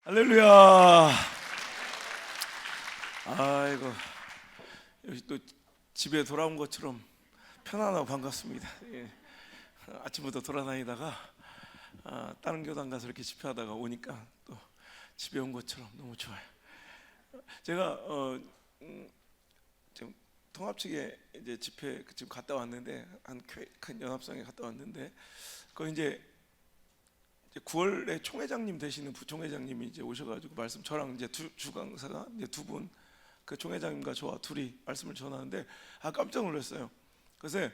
할렐루야. 아이고, 여기 또 집에 돌아온 것처럼 편안하고 반갑습니다. 예. 아침부터 돌아다니다가 다른 교단 가서 이렇게 집회하다가 오니까 또 집에 온 것처럼 너무 좋아요. 제가 지금 통합 측에 이제 집회 지금 갔다 왔는데, 한 큰 연합성에 갔다 왔는데, 그 이제 9월에 총회장님 되시는 부총회장님이 이제 오셔가지고 말씀, 저랑 이제 주 강사가 이제 두 분, 그 총회장님과 저와 둘이 말씀을 전하는데 깜짝 놀랐어요. 그래서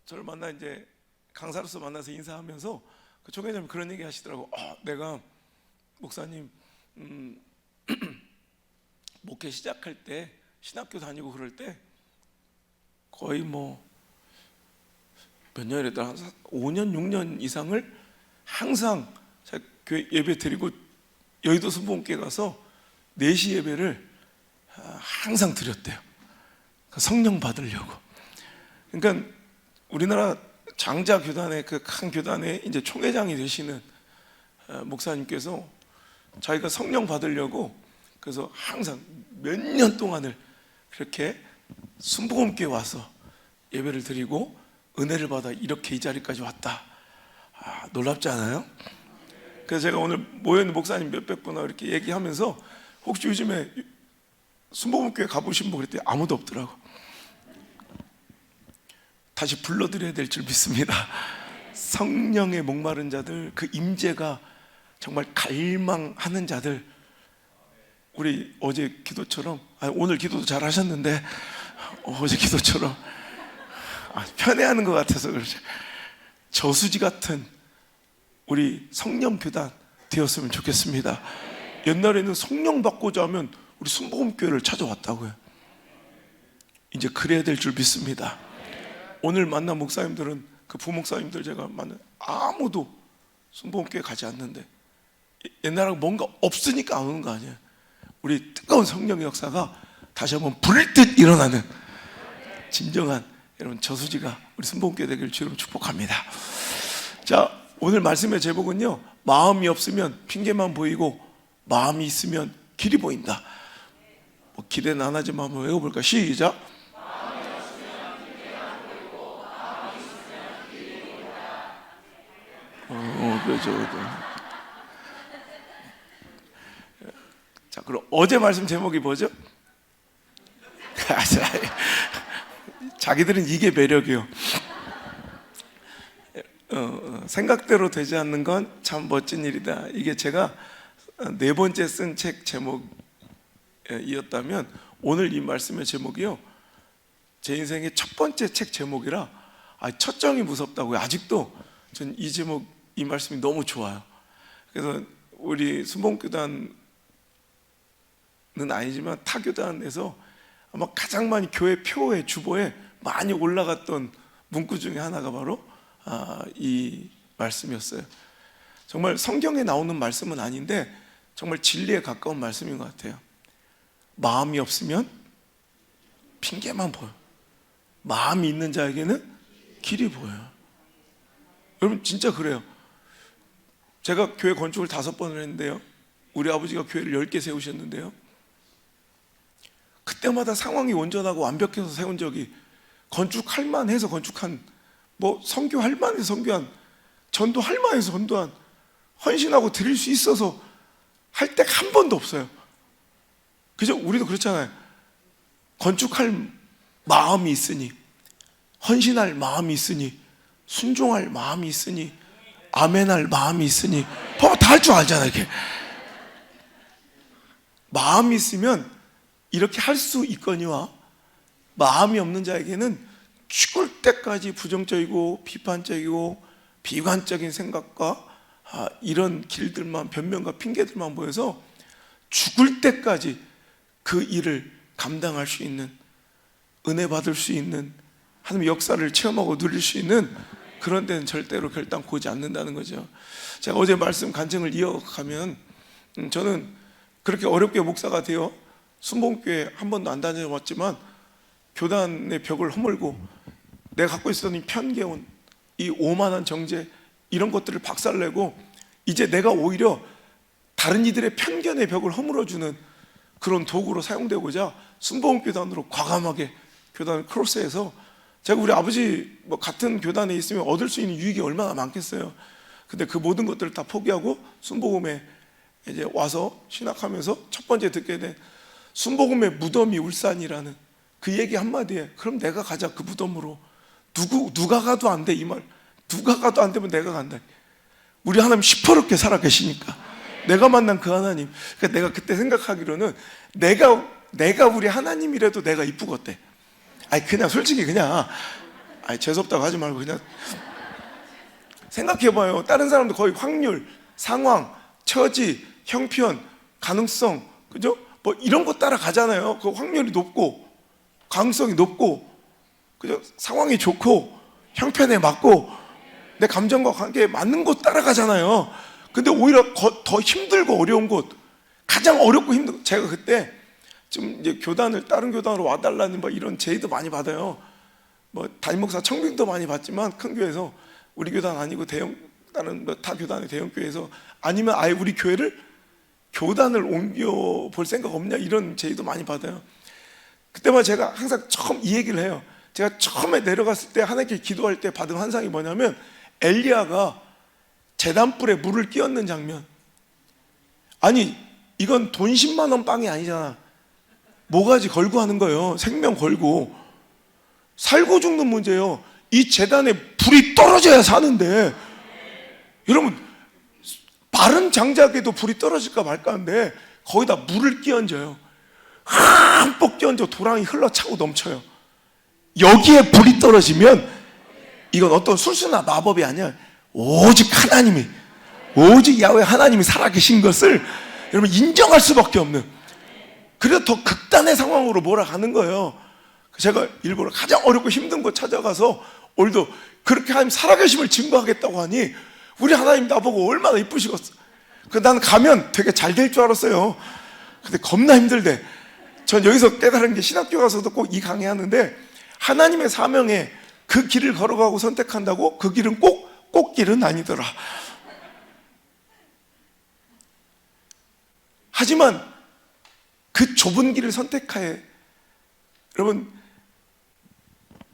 저를 만나 이제 강사로서 만나서 인사하면서 그 총회장님이 그런 얘기 하시더라고. 내가 목사님 목회 시작할 때 신학교 다니고 그럴 때 거의 뭐 몇 년이랬더라, 한 5년 6년 이상을 항상 교회 예배 드리고 여의도 순복음교회 가서 4시 예배를 항상 드렸대요. 성령 받으려고. 그러니까 우리나라 장자 교단의 그 큰 교단의 이제 총회장이 되시는 목사님께서 자기가 성령 받으려고 그래서 항상 몇 년 동안을 그렇게 순복음교회 와서 예배를 드리고 은혜를 받아 이렇게 이 자리까지 왔다. 놀랍지 않아요? 그래서 제가 오늘 모여있는 목사님 몇백 분하고 이렇게 얘기하면서 혹시 요즘에 순복음교회 가보신 분 그랬더니 아무도 없더라고. 다시 불러드려야 될 줄 믿습니다. 성령의 목마른 자들, 그 임재가 정말 갈망하는 자들, 우리 어제 기도처럼, 오늘 기도도 잘 하셨는데 어제 기도처럼 편애하는 것 같아서 그러죠. 저수지 같은 우리 성령교단 되었으면 좋겠습니다. 옛날에는 성령 받고자 하면 우리 순복음교회를 찾아왔다고요. 이제 그래야 될 줄 믿습니다. 오늘 만난 목사님들은, 그 부목사님들 제가 만난 아무도 순복음교회 가지 않는데, 옛날하고 뭔가 없으니까 안 오는 거 아니에요. 우리 뜨거운 성령의 역사가 다시 한번 불듯 일어나는 진정한 여러분 저수지가 우리 순복음교회 되기를 주로 축복합니다. 자, 오늘 말씀의 제목은요, 마음이 없으면 핑계만 보이고 마음이 있으면 길이 보인다. 기대는 안 하지만 한번 외워볼까? 시작. 마음이 없으면 핑계만 보이고 마음이 있으면 길이 보인다. 그렇죠. 자, 그럼 어제 말씀 제목이 뭐죠? 자기들은 이게 매력이요. 생각대로 되지 않는 건 참 멋진 일이다. 이게 제가 4번째 쓴 책 제목이었다면 오늘 이 말씀의 제목이요, 제 인생의 첫 번째 책 제목이라 첫 정이 무섭다고요. 아직도 전 이 제목, 이 말씀이 너무 좋아요. 그래서 우리 순복음교단은 아니지만 타 교단에서 아마 가장 많이 교회 표에, 주보에 많이 올라갔던 문구 중에 하나가 바로 이 말씀이었어요. 정말 성경에 나오는 말씀은 아닌데 정말 진리에 가까운 말씀인 것 같아요. 마음이 없으면 핑계만 보여. 마음이 있는 자에게는 길이 보여요. 여러분 진짜 그래요. 제가 교회 건축을 5번을 했는데요, 우리 아버지가 교회를 10개 세우셨는데요, 그때마다 상황이 온전하고 완벽해서 세운 적이, 건축할 만해서 건축한, 뭐 선교할 만해서 선교한, 전도할 만해서 전도한, 헌신하고 드릴 수 있어서 할 때가 한 번도 없어요. 그죠? 우리도 그렇잖아요. 건축할 마음이 있으니, 헌신할 마음이 있으니, 순종할 마음이 있으니, 아멘할 마음이 있으니, 다 할 줄 알잖아요. 이렇게 마음이 있으면 이렇게 할 수 있거니와, 마음이 없는 자에게는 죽을 때까지 부정적이고 비판적이고 비관적인 생각과 이런 길들만, 변명과 핑계들만 보여서 죽을 때까지 그 일을 감당할 수 있는, 은혜 받을 수 있는, 하나님의 역사를 체험하고 누릴 수 있는 그런 데는 절대로 결단코 오지 않는다는 거죠. 제가 어제 말씀 간증을 이어가면, 저는 그렇게 어렵게 목사가 되어 순복음교회 한 번도 안 다녀왔지만 교단의 벽을 허물고 내가 갖고 있었던 이 편개운, 이 오만한 정죄, 이런 것들을 박살내고 이제 내가 오히려 다른 이들의 편견의 벽을 허물어주는 그런 도구로 사용되고자 순복음 교단으로 과감하게 교단을 크로스해서, 제가 우리 아버지 뭐 같은 교단에 있으면 얻을 수 있는 유익이 얼마나 많겠어요. 근데 그 모든 것들을 다 포기하고 순복음에 이제 와서 신학하면서 첫 번째 듣게 된 순복음의 무덤이 울산이라는 그 얘기 한마디에, 그럼 내가 가자 그 무덤으로. 누가 가도 안 돼, 이 말. 누가 가도 안 되면 내가 간다. 우리 하나님 시퍼렇게 살아 계시니까, 내가 만난 그 하나님. 그러니까 내가 그때 생각하기로는 내가 우리 하나님이라도 내가 이쁘겠대. 아니 그냥 솔직히 그냥 재수없다고 하지 말고 그냥 생각해봐요. 다른 사람도 거의 확률, 상황, 처지, 형편, 가능성, 그죠? 뭐 이런 거 따라가잖아요. 그 확률이 높고 가능성이 높고, 그죠? 상황이 좋고 형편에 맞고 내 감정과 관계에 맞는 곳 따라가잖아요. 근데 오히려 더 힘들고 어려운 곳, 가장 어렵고 힘든, 제가 그때 좀 이제 다른 교단으로 와달라는 뭐 이런 제의도 많이 받아요. 뭐 담임 목사 청빙도 많이 받지만 큰 교회에서, 우리 교단 아니고 다른 뭐 타 교단의 대형 교회에서, 아니면 아예 우리 교회를 교단을 옮겨 볼 생각 없냐, 이런 제의도 많이 받아요. 그때만 제가 항상 처음 이 얘기를 해요. 제가 처음에 내려갔을 때 하나님께 기도할 때 받은 환상이 뭐냐면, 엘리야가 제단불에 물을 끼얹는 장면. 아니 이건 돈 10만 원 빵이 아니잖아. 모가지 걸고 하는 거예요. 생명 걸고. 살고 죽는 문제예요. 이 제단에 불이 떨어져야 사는데, 여러분 마른 장작에도 불이 떨어질까 말까 하는데 거기다 물을 끼얹어요. 흠뻑 끼얹어 도랑이 흘러차고 넘쳐요. 여기에 불이 떨어지면 이건 어떤 술수나 마법이 아니야. 오직 하나님이, 오직 야훼 하나님이 살아계신 것을 여러분 인정할 수밖에 없는, 그래서 더 극단의 상황으로 몰아가는 거예요. 제가 일부러 가장 어렵고 힘든 곳 찾아가서 오늘도 그렇게 하나님 살아계심을 증거하겠다고 하니, 우리 하나님 나보고 얼마나 이쁘시겠어. 나는 가면 되게 잘 될 줄 알았어요. 근데 겁나 힘들대. 전 여기서 깨달은 게, 신학교 가서도 꼭 이 강의하는데, 하나님의 사명에 그 길을 걸어가고 선택한다고 그 길은 꼭 꽃길은 아니더라. 하지만 그 좁은 길을 선택하에, 여러분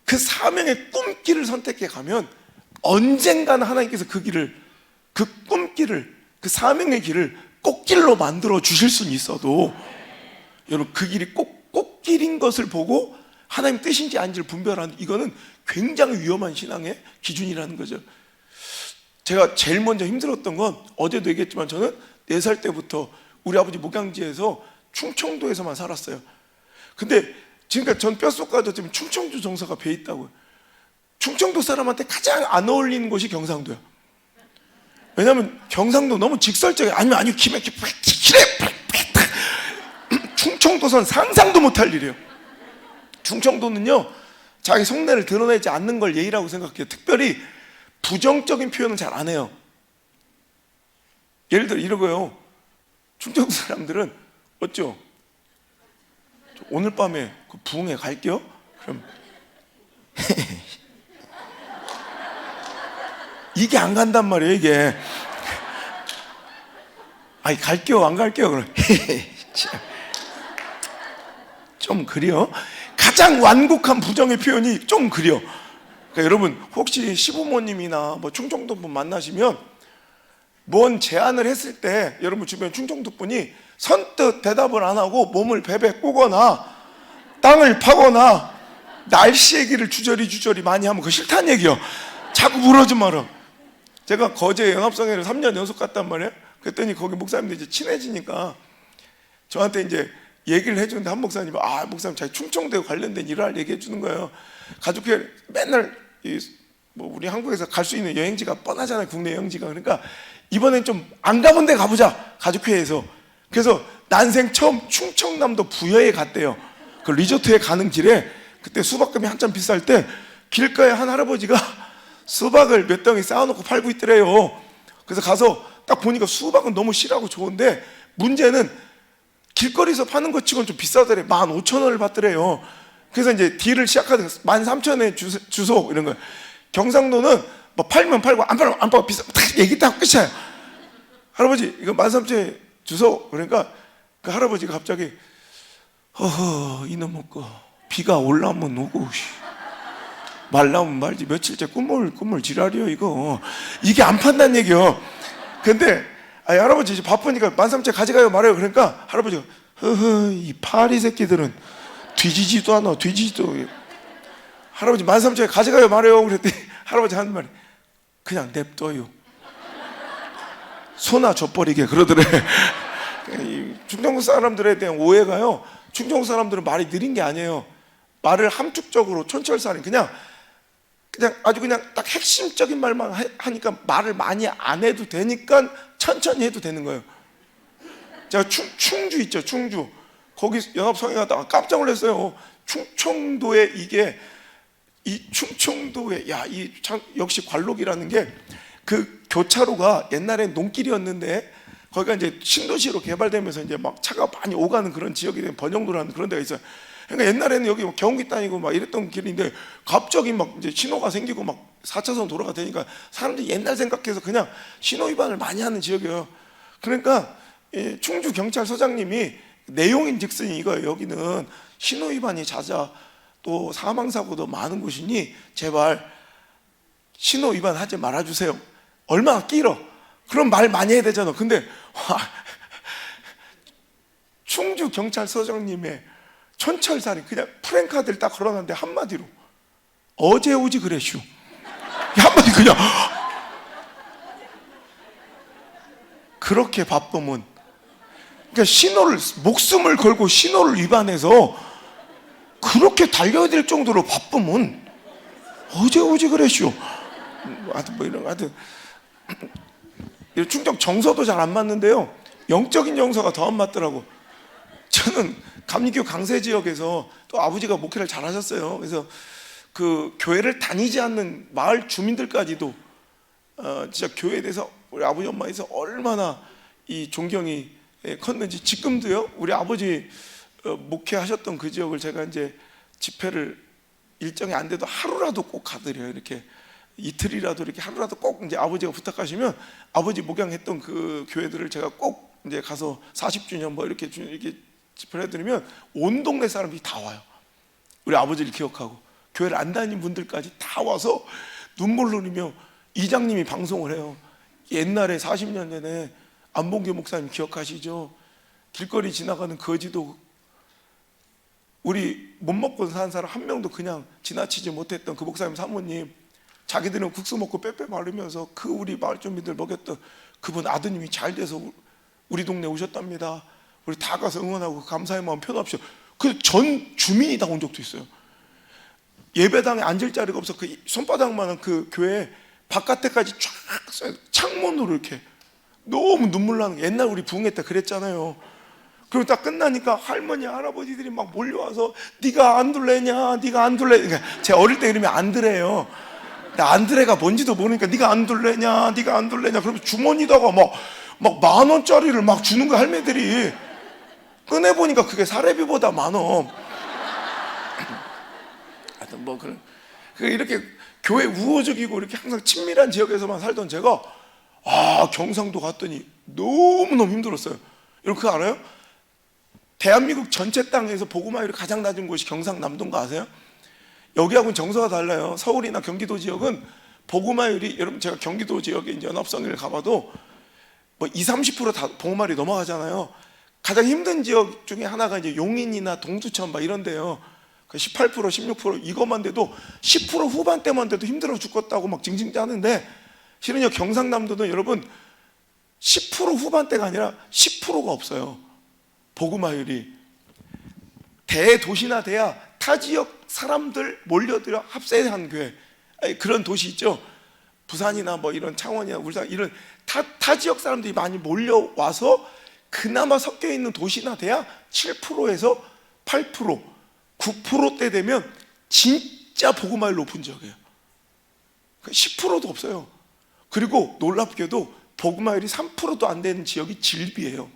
그 사명의 꿈길을 선택해 가면 언젠가는 하나님께서 그 길을, 그 꿈길을, 그 사명의 길을 꽃길로 만들어 주실 수는 있어도, 여러분 그 길이 꼭 꽃길인 것을 보고 하나님 뜻인지 아닌지를 분별하는, 이거는 굉장히 위험한 신앙의 기준이라는 거죠. 제가 제일 먼저 힘들었던 건, 어제도 얘기했지만 저는 4살 때부터 우리 아버지 목양지에서 충청도에서만 살았어요. 근데 지금까지 전 뼛속까지 지금 충청도 정서가 배어 있다고요. 충청도 사람한테 가장 안 어울리는 곳이 경상도야. 왜냐하면 경상도 너무 직설적이야. 아니면 기래 충청도선 상상도 못할 일이에요. 충청도는요, 자기 속내를 드러내지 않는 걸 예의라고 생각해요. 특별히 부정적인 표현은 잘 안 해요. 예를 들어 이러고요, 충청도 사람들은 어쩌? 오늘 밤에 그 부흥회 갈게요? 그럼 이게 안 간단 말이에요. 이게 아니 갈게요 안 갈게요? 그럼 좀 그래요. 가장 완곡한 부정의 표현이 좀 그래요. 그러니까 여러분 혹시 시부모님이나 뭐 충청도 분 만나시면 뭔 제안을 했을 때 여러분 주변 충청도 분이 선뜻 대답을 안 하고 몸을 베베 꼬거나 땅을 파거나 날씨 얘기를 주저리 많이 하면 그거 싫다는 얘기요. 자꾸 물어지 마라. 제가 거제 연합성회를 3년 연속 갔단 말이에요. 그랬더니 거기 목사님들 이제 친해지니까 저한테 이제 얘기를 해주는데, 한 목사님이 목사님 자기 충청도에 관련된 일을 얘기해 주는 거예요. 가족회에 맨날 뭐 우리 한국에서 갈 수 있는 여행지가 뻔하잖아요. 국내 여행지가. 그러니까 이번엔 좀 안 가본 데 가보자, 가족회에서. 그래서 난생 처음 충청남도 부여에 갔대요. 그 리조트에 가는 길에 그때 수박금이 한참 비쌀 때 길가에 한 할아버지가 수박을 몇 덩이 쌓아놓고 팔고 있더래요. 그래서 가서 딱 보니까 수박은 너무 실하고 좋은데 문제는 길거리에서 파는 것 치고는 좀 비싸더래. 15,000원을 받더래요. 그래서 이제 딜을 시작하던 13,000원에 주소 이런 거. 경상도는 뭐 팔면 팔고 안 팔면 안 팔고 비싸. 딱 얘기 딱 끝이야. 할아버지 이거 13,000원에 주소. 그러니까 그 할아버지가 갑자기 허허 이놈의 거 비가 올라오면 오고 말 나오면 말지 며칠째 꾸물 지랄이요 이거. 이게 안 판다는 얘기요. 근데 할아버지 이제 바쁘니까 만삼째 가져가요 말해요. 그러니까 할아버지가 허허 이 파리 새끼들은 뒤지지도 않아 뒤지지도. 할아버지 만삼째 가져가요 말해요. 그랬더니 할아버지 하는 말이 그냥 냅둬요. 소나 줘버리게 그러더래. 충청도 사람들에 대한 오해가요, 충청도 사람들은 말이 느린 게 아니에요. 말을 함축적으로 촌철살인 그냥 아주 그냥 딱 핵심적인 말만 하니까 말을 많이 안 해도 되니까 천천히 해도 되는 거예요. 제가 충주 있죠, 충주. 거기 연합성에 갔다가 깜짝 놀랐어요. 충청도에 이게 이 충청도에 역시 관록이라는 게 그 교차로가 옛날엔 농길이었는데 거기가 이제 신도시로 개발되면서 이제 막 차가 많이 오가는 그런 지역이 된 번영도라는 그런 데가 있어요. 그러니까 옛날에는 여기 뭐 경운기 다니고 막 이랬던 길인데 갑자기 막 이제 신호가 생기고 막 4차선 도로가 되니까 사람들이 옛날 생각해서 그냥 신호 위반을 많이 하는 지역이에요. 그러니까 충주 경찰서장님이 내용인즉슨 이거예요. 여기는 신호 위반이 잦아 또 사망 사고도 많은 곳이니 제발 신호 위반하지 말아주세요. 얼마나 길어? 그럼 말 많이 해야 되잖아. 근데 충주 경찰서장님의 촌철살인 그냥 프랭카드를 딱 걸어놨는데 한마디로 어제 오지 그랬슈. 한마디 그냥 그렇게 바쁘면 그러니까 신호를 목숨을 걸고 신호를 위반해서 그렇게 달려야 될 정도로 바쁘면 어제 오지 그랬슈. 하여튼 뭐 이런 하여튼 충청 정서도 잘 안 맞는데요, 영적인 정서가 더 안 맞더라고. 저는 감리교 강세 지역에서 또 아버지가 목회를 잘 하셨어요. 그래서 그 교회를 다니지 않는 마을 주민들까지도 진짜 교회에 대해서 우리 아버지 엄마에서 얼마나 이 존경이 컸는지 지금도요. 우리 아버지 목회하셨던 그 지역을 제가 이제 집회를 일정이 안 돼도 하루라도 꼭 가드려요. 이렇게 이틀이라도 이렇게 하루라도 꼭 이제 아버지가 부탁하시면 아버지 목양했던 그 교회들을 제가 꼭 이제 가서 40주년 뭐 이렇게 집회를 해드리면 온 동네 사람들이 다 와요. 우리 아버지를 기억하고 교회를 안 다니는 분들까지 다 와서 눈물 흘리며 이장님이 방송을 해요. 옛날에 40년 전에 안봉규 목사님 기억하시죠? 길거리 지나가는 거지도 우리 못 먹고 사는 사람 한 명도 그냥 지나치지 못했던 그 목사님 사모님, 자기들은 국수 먹고 빼빼 마르면서 그 우리 마을 주민들 먹였던 그분 아드님이 잘 돼서 우리 동네 오셨답니다. 우리 다 가서 응원하고 감사의 마음 표현합시다. 그 전 주민이 다 온 적도 있어요. 예배당에 앉을 자리가 없어 그 손바닥만한 그 교회 바깥에까지 쫙 창문으로 이렇게 너무 눈물 나는 게, 옛날 우리 부흥회 때 그랬잖아요. 그리고 딱 끝나니까 할머니 할아버지들이 막 몰려와서 네가 안둘레냐 네가 안둘레. 그러니까 제가 어릴 때 이름이 안드레예요. 안드레가 뭔지도 모르니까 네가 안둘레냐 네가 안둘레냐 그러면 주머니다가 막 10,000원짜리를 막 주는 거 할매들이. 꺼내보니까 그게 사례비보다 많어. 하여튼 뭐 그런 이렇게 교회 우호적이고 이렇게 항상 친밀한 지역에서만 살던 제가 경상도 갔더니 너무너무 힘들었어요. 여러분 그거 알아요? 대한민국 전체 땅에서 복음화율이 가장 낮은 곳이 경상남도인 거 아세요? 여기하고는 정서가 달라요. 서울이나 경기도 지역은 복음화율이, 여러분 제가 경기도 지역에 이제 연합성을 가봐도 뭐 20-30% 다 복음화율이 넘어가잖아요. 가장 힘든 지역 중에 하나가 이제 용인이나 동두천 막 이런 데요. 18% 16% 이것만 돼도 10% 후반대만 돼도 힘들어 죽겠다고 막 징징 짜는데, 실은요 경상남도는 여러분 10% 후반대가 아니라 10%가 없어요. 복음화율이. 대도시나 돼야 타 지역 사람들 몰려들어 합세한 교회, 그런 도시 있죠. 부산이나 뭐 이런 창원이나 울산 이런 타 지역 사람들이 많이 몰려와서 그나마 섞여 있는 도시나 돼야 7%에서 8% 9%대 되면 진짜 복음화율 높은 지역이에요. 10%도 없어요. 그리고 놀랍게도 복음화율이 3%도 안 되는 지역이 질비예요.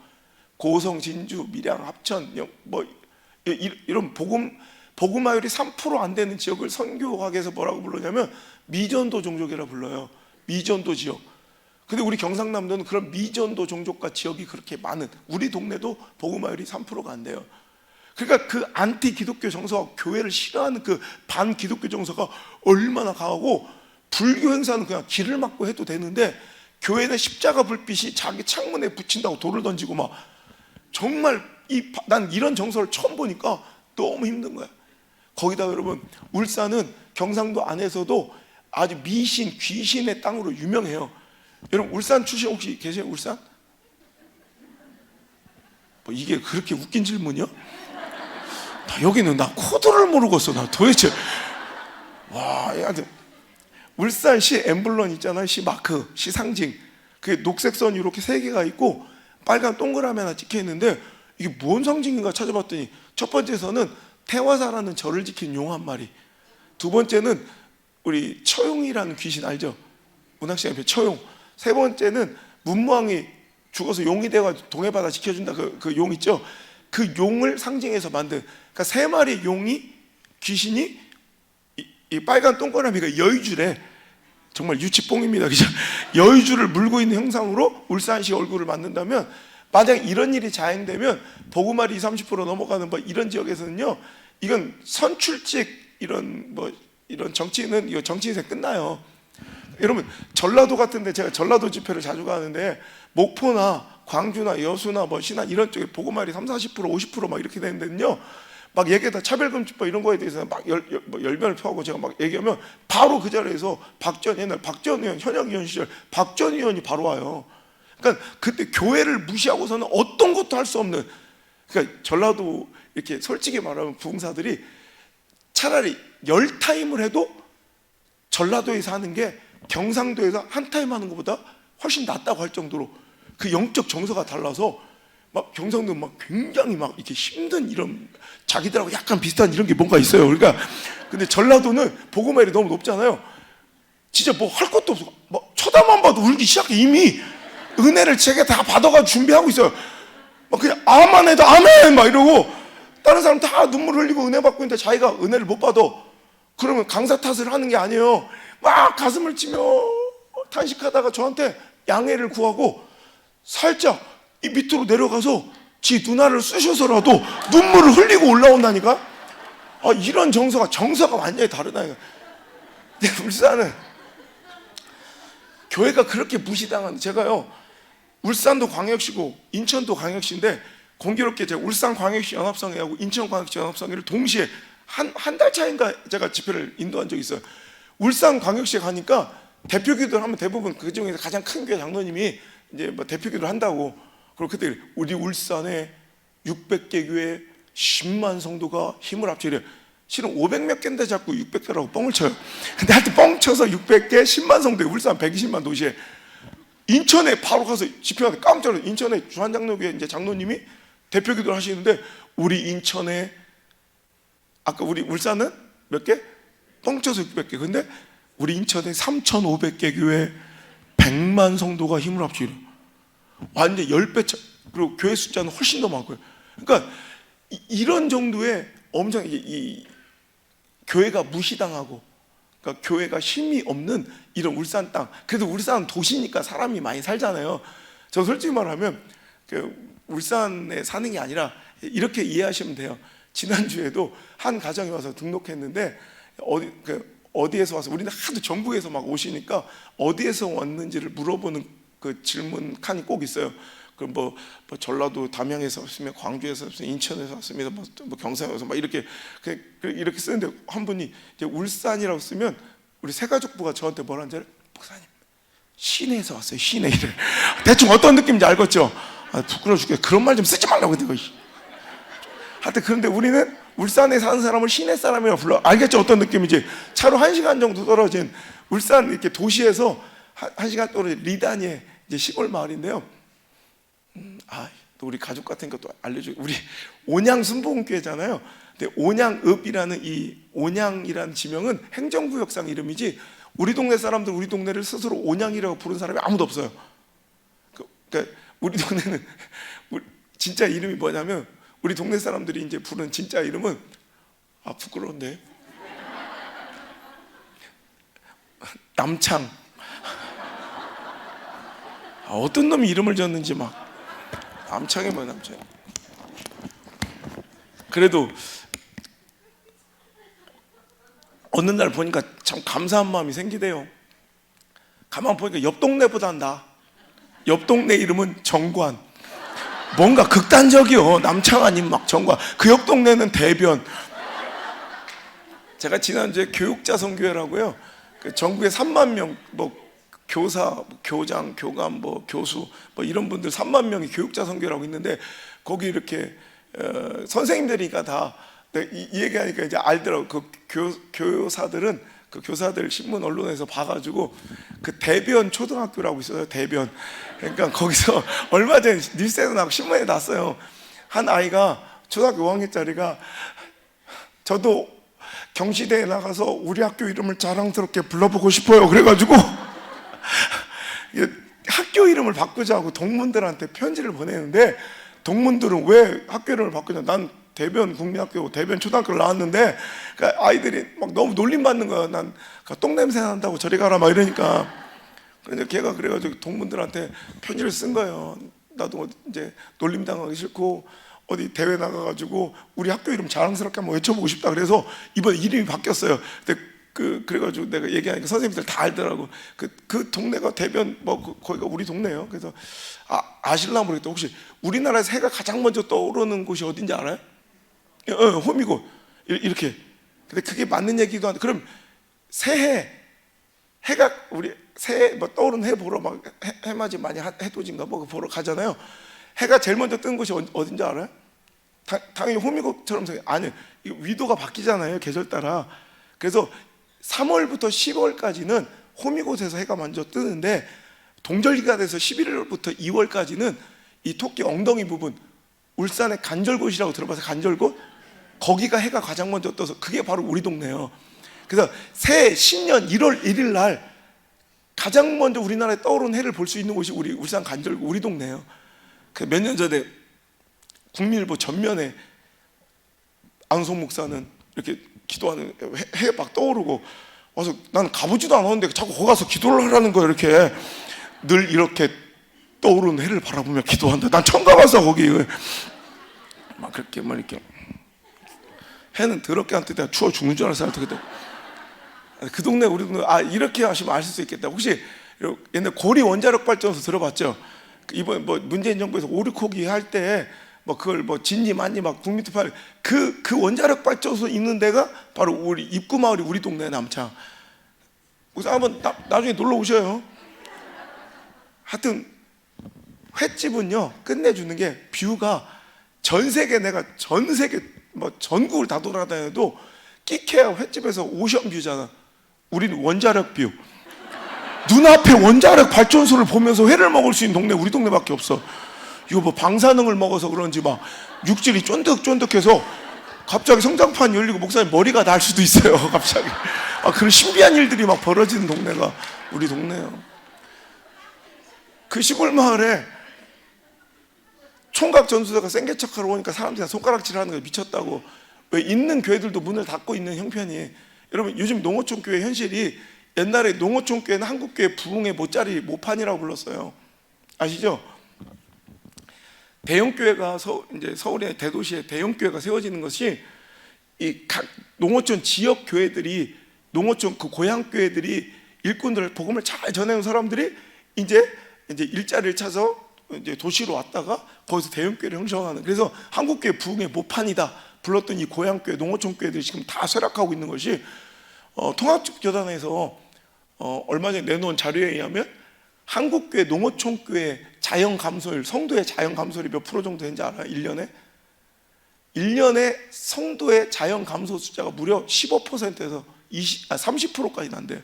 고성, 진주, 밀양, 합천 뭐 이런 복음화율이 3% 안 되는 지역을 선교학에서 뭐라고 부르냐면 미전도 종족이라 불러요. 미전도 지역. 근데 우리 경상남도는 그런 미전도 종족과 지역이 그렇게 많은, 우리 동네도 복음화율이 3%가 안 돼요. 그러니까 그 안티 기독교 정서가, 교회를 싫어하는 그 반 기독교 정서가 얼마나 강하고, 불교 행사는 그냥 길을 막고 해도 되는데 교회는 십자가 불빛이 자기 창문에 붙인다고 돌을 던지고 막, 정말 난 이런 정서를 처음 보니까 너무 힘든 거야. 거기다 여러분, 울산은 경상도 안에서도 아주 미신, 귀신의 땅으로 유명해요. 여러분 울산 출신 혹시 계세요? 울산? 뭐 이게 그렇게 웃긴 질문이요? 여기는 나 코드를 모르겠어. 나 도대체. 와, 울산시 엠블럼 있잖아요. 시 마크, 시 상징. 그게 녹색 선이 이렇게 세 개가 있고 빨간 동그라미 하나 찍혀 있는데, 이게 뭔 상징인가 찾아봤더니, 첫 번째에서는 태화사라는 절을 지킨 용 한 마리, 두 번째는 우리 처용이라는 귀신 알죠? 문학시간에 처용. 세 번째는 문무왕이 죽어서 용이 돼가지고 동해바다 지켜준다, 그 용 있죠? 그 용을 상징해서 만든, 그러니까 세 마리 용이, 귀신이 이 빨간 동그라미가 여의주래. 정말 유치뽕입니다, 그죠? 여의주를 물고 있는 형상으로 울산시 얼굴을 만든다면, 만약 이런 일이 자행되면 복음화율이 20, 30% 넘어가는 뭐 이런 지역에서는요, 이건 선출직 이런 정치인은 이거 정치 인생 끝나요. 여러분 전라도 같은데, 제가 전라도 집회를 자주 가는데 목포나 광주나 여수나 뭐 신안 이런 쪽에 복음화율이 30, 40%, 50% 막 이렇게 되는데요, 막 얘기하다 차별금지법 이런 거에 대해서 막 열변을 표하고 제가 막 얘기하면 바로 그 자리에서 옛날 박전 의원, 현역 의원 시절 박전 의원이 바로 와요. 그러니까 그때 교회를 무시하고서는 어떤 것도 할 수 없는, 그러니까 전라도 이렇게 솔직히 말하면 부흥사들이 차라리 10타임을 해도 전라도에서 하는 게 경상도에서 한 타임 하는 것보다 훨씬 낫다고 할 정도로 그 영적 정서가 달라서, 막 경상도는 막 굉장히 막 이렇게 힘든, 이런 자기들하고 약간 비슷한 이런 게 뭔가 있어요. 그러니까 근데 전라도는 복음화율이 너무 높잖아요. 진짜 뭐 할 것도 없어. 막 쳐다만 봐도 울기 시작해. 이미 은혜를 제가 다 받아가지고 준비하고 있어요. 막 그냥 아만 해도 아멘 막 이러고, 다른 사람 다 눈물 흘리고 은혜 받고 있는데 자기가 은혜를 못 받아. 그러면 강사 탓을 하는 게 아니에요. 막 가슴을 치며 탄식하다가 저한테 양해를 구하고 살짝 이 밑으로 내려가서 지 누나를 쑤셔서라도 눈물을 흘리고 올라온다니까. 이런 정서가 완전히 다르다. 근데 울산은 교회가 그렇게 무시당하는, 제가요 울산도 광역시고 인천도 광역시인데, 공교롭게 제가 울산광역시 연합성회하고 인천광역시 연합성회를 동시에 한 달 차인가 제가 집회를 인도한 적이 있어요. 울산광역시에 가니까 대표기도를 하면 대부분 그 중에서 가장 큰 교회 장로님이 이제 뭐 대표기도를 한다고. 그리고 그때 우리 울산에 600개 교회 10만 성도가 힘을 합치래. 실은 500몇 개인데 자꾸 600개라고 뻥을 쳐요. 근데 하여튼 뻥 쳐서 600개 10만 성도에, 울산 120만 도시에, 인천에 바로 가서 집회하는데 깜짝 놀랐어요. 인천에 주한장로교회 이제 장로님이 대표기도를 하시는데, 우리 인천에, 아까 우리 울산은 몇 개? 뻥쳐서 600개. 근데 우리 인천에 3,500개 교회 100만 성도가 힘을 합치려. 완전 10배 차. 그리고 교회 숫자는 훨씬 더 많고요. 그러니까 이런 정도의 엄청 이 교회가 무시당하고, 그러니까 교회가 힘이 없는 이런 울산 땅. 그래도 울산은 도시니까 사람이 많이 살잖아요. 저 솔직히 말하면 울산에 사는 게 아니라 이렇게 이해하시면 돼요. 지난주에도 한 가정이 와서 등록했는데, 어디에서 와서, 우리는 하도 전국에서 막 오시니까 어디에서 왔는지를 물어보는 그 질문 칸이 꼭 있어요. 그럼 뭐 전라도 담양에서 왔으면, 광주에서 왔으면, 인천에서 왔으면, 뭐 경상에서 막 이렇게 쓰는데, 한 분이 이제 울산이라고 쓰면 우리 새가족부가 저한테 뭐라는 줄 알아요? 목사님, 시내에서 왔어요. 시내를. 대충 어떤 느낌인지 알겠죠? 부끄러워 죽겠어. 그런 말 좀 쓰지 말라고. 근데 하여튼 그런데 우리는 울산에 사는 사람을 시내 사람이라고 불러. 알겠죠? 어떤 느낌인지. 차로 1시간 정도 떨어진 울산 이렇게 도시에서 1시간 떨어진 리단이의 이제 시골 마을인데요. 또 우리 가족 같은 것도 알려줘. 우리 온양 순복음교회잖아요. 근데 온양읍이라는 이 온양이라는 지명은 행정구역상 이름이지, 우리 동네 사람들 우리 동네를 스스로 온양이라고 부르는 사람이 아무도 없어요. 그러니까 우리 동네는 진짜 이름이 뭐냐면, 우리 동네 사람들이 이제 부르는 진짜 이름은, 부끄러운데, 남창. 어떤 놈이 이름을 지었는지 막 남창이 뭐야 남창. 그래도 어느 날 보니까 참 감사한 마음이 생기대요. 가만 보니까 옆 동네보단 나. 옆 동네 이름은 정관. 뭔가 극단적이요. 남창아님 막 정관. 그 옆 동네는 대변. 제가 지난주에 교육자 선교회라고요. 그 전국에 3만 명 뭐 교사, 교장, 교감, 뭐 교수 뭐 이런 분들 3만 명이 교육자 선교회라고 있는데 거기 이렇게 선생님들이니까 다 이 얘기하니까 이제 알더라고. 그 교사들은 그 교사들 신문 언론에서 봐가지고 그 대변 초등학교라고 있어요. 대변. 그러니까 거기서 얼마 전에 뉴스에도 나고 신문에 났어요. 한 아이가 초등학교 5학년짜리가 저도 경시대에 나가서 우리 학교 이름을 자랑스럽게 불러보고 싶어요. 그래가지고 학교 이름을 바꾸자고 동문들한테 편지를 보내는데 동문들은 왜 학교 이름을 바꾸냐. 난 대변 국민학교, 대변 초등학교를 나왔는데 그러니까 아이들이 막 너무 놀림받는 거야. 난 똥냄새 난다고 저리 가라 막 이러니까. 그런데 걔가 그래가지고 동문들한테 편지를 쓴 거예요. 나도 이제 놀림당하기 싫고 어디 대회 나가가지고 우리 학교 이름 자랑스럽게 한번 외쳐보고 싶다. 그래서 이번에 이름이 바뀌었어요. 근데 그래가지고 내가 얘기하니까 선생님들 다 알더라고. 그 동네가 대변 거기가 우리 동네예요. 그래서 아실라 모르겠다. 혹시 우리나라에서 해가 가장 먼저 떠오르는 곳이 어딘지 알아요? 홈이고 이렇게. 근데 그게 맞는 얘기도 한데 그럼 새해 해가 우리 새해 뭐 떠오르는 해 보러 막 해맞이 많이 해돋인가 뭐 보러 가잖아요. 해가 제일 먼저 뜨는 곳이 어딘지 알아요? 당연히 홈이고처럼 아니 위도가 바뀌잖아요 계절 따라. 그래서 3월부터 10월까지는 홈이곳에서 해가 먼저 뜨는데 동절기가 돼서 11월부터 2월까지는 이 토끼 엉덩이 부분 울산의 간절곶이라고 들어봐서 간절곶? 거기가 해가 가장 먼저 떠서 그게 바로 우리 동네예요. 그래서 새해 신년 1월 1일 날 가장 먼저 우리나라에 떠오르는 해를 볼 수 있는 곳이 우리 울산 간절곶 우리 동네예요. 몇 년 전에 국민일보 전면에 안성 목사는 이렇게 기도하는 해 막 떠오르고 와서 나는 가보지도 않았는데 자꾸 거기 가서 기도를 하라는 거예요. 이렇게 늘 이렇게 떠오르는 해를 바라보며 기도한다. 난 처음 가봤어 거기. 막 그렇게 막 이렇게 해는 더럽게 안 뜨다 추워 죽는 줄 알았어. 그 동네 우리 동네 이렇게 하시면 아실 수 있겠다. 혹시 옛날 고리 원자력 발전소 들어봤죠? 이번 뭐 문재인 정부에서 오르코기 할 때 뭐 그걸 뭐 진리 만리 막 국민투표 그 원자력 발전소 있는 데가 바로 우리 입구 마을이 우리 동네 남창. 그래서 한번 나중에 놀러 오셔요. 하여튼 횟집은요 끝내주는 게 뷰가 전 세계 내가 전 세계 뭐 전국을 다 돌아다녀도 끼케야 횟집에서 오션 뷰잖아. 우리는 원자력 뷰. 눈앞에 원자력 발전소를 보면서 회를 먹을 수 있는 동네 우리 동네밖에 없어. 이거 뭐 방사능을 먹어서 그런지 막 육질이 쫀득쫀득해서 갑자기 성장판 열리고 목사님 머리가 날 수도 있어요. 갑자기 그런 신비한 일들이 막 벌어지는 동네가 우리 동네예요. 그 시골 마을에 총각 전수대가 생계척하러 오니까 사람들이 다 손가락질하는 거에 미쳤다고. 왜 있는 교회들도 문을 닫고 있는 형편이. 여러분 요즘 농어촌 교회 현실이 옛날에 농어촌 교회는 한국교회 부흥의 모짜리 모판이라고 불렀어요. 아시죠? 대형 교회가 이제 서울의 대도시에 대형 교회가 세워지는 것이 이 각 농어촌 지역 교회들이 농어촌 그 고향 교회들이 일꾼들 복음을 잘 전해온 사람들이 이제 일자리를 찾아서 이제 도시로 왔다가 거기서 대형 교회를 형성하는. 그래서 한국교회 부흥의 모판이다 불렀던 이 고향 교회 농어촌 교회들이 지금 다 쇠락하고 있는 것이 통합교단에서 얼마 전에 내놓은 자료에 의하면 한국교회 농어촌교회 자연 감소율, 성도의 자연 감소율이 몇 프로 정도 되는지 알아요? 1년에 성도의 자연 감소 숫자가 무려 15%에서 30%까지 난대요.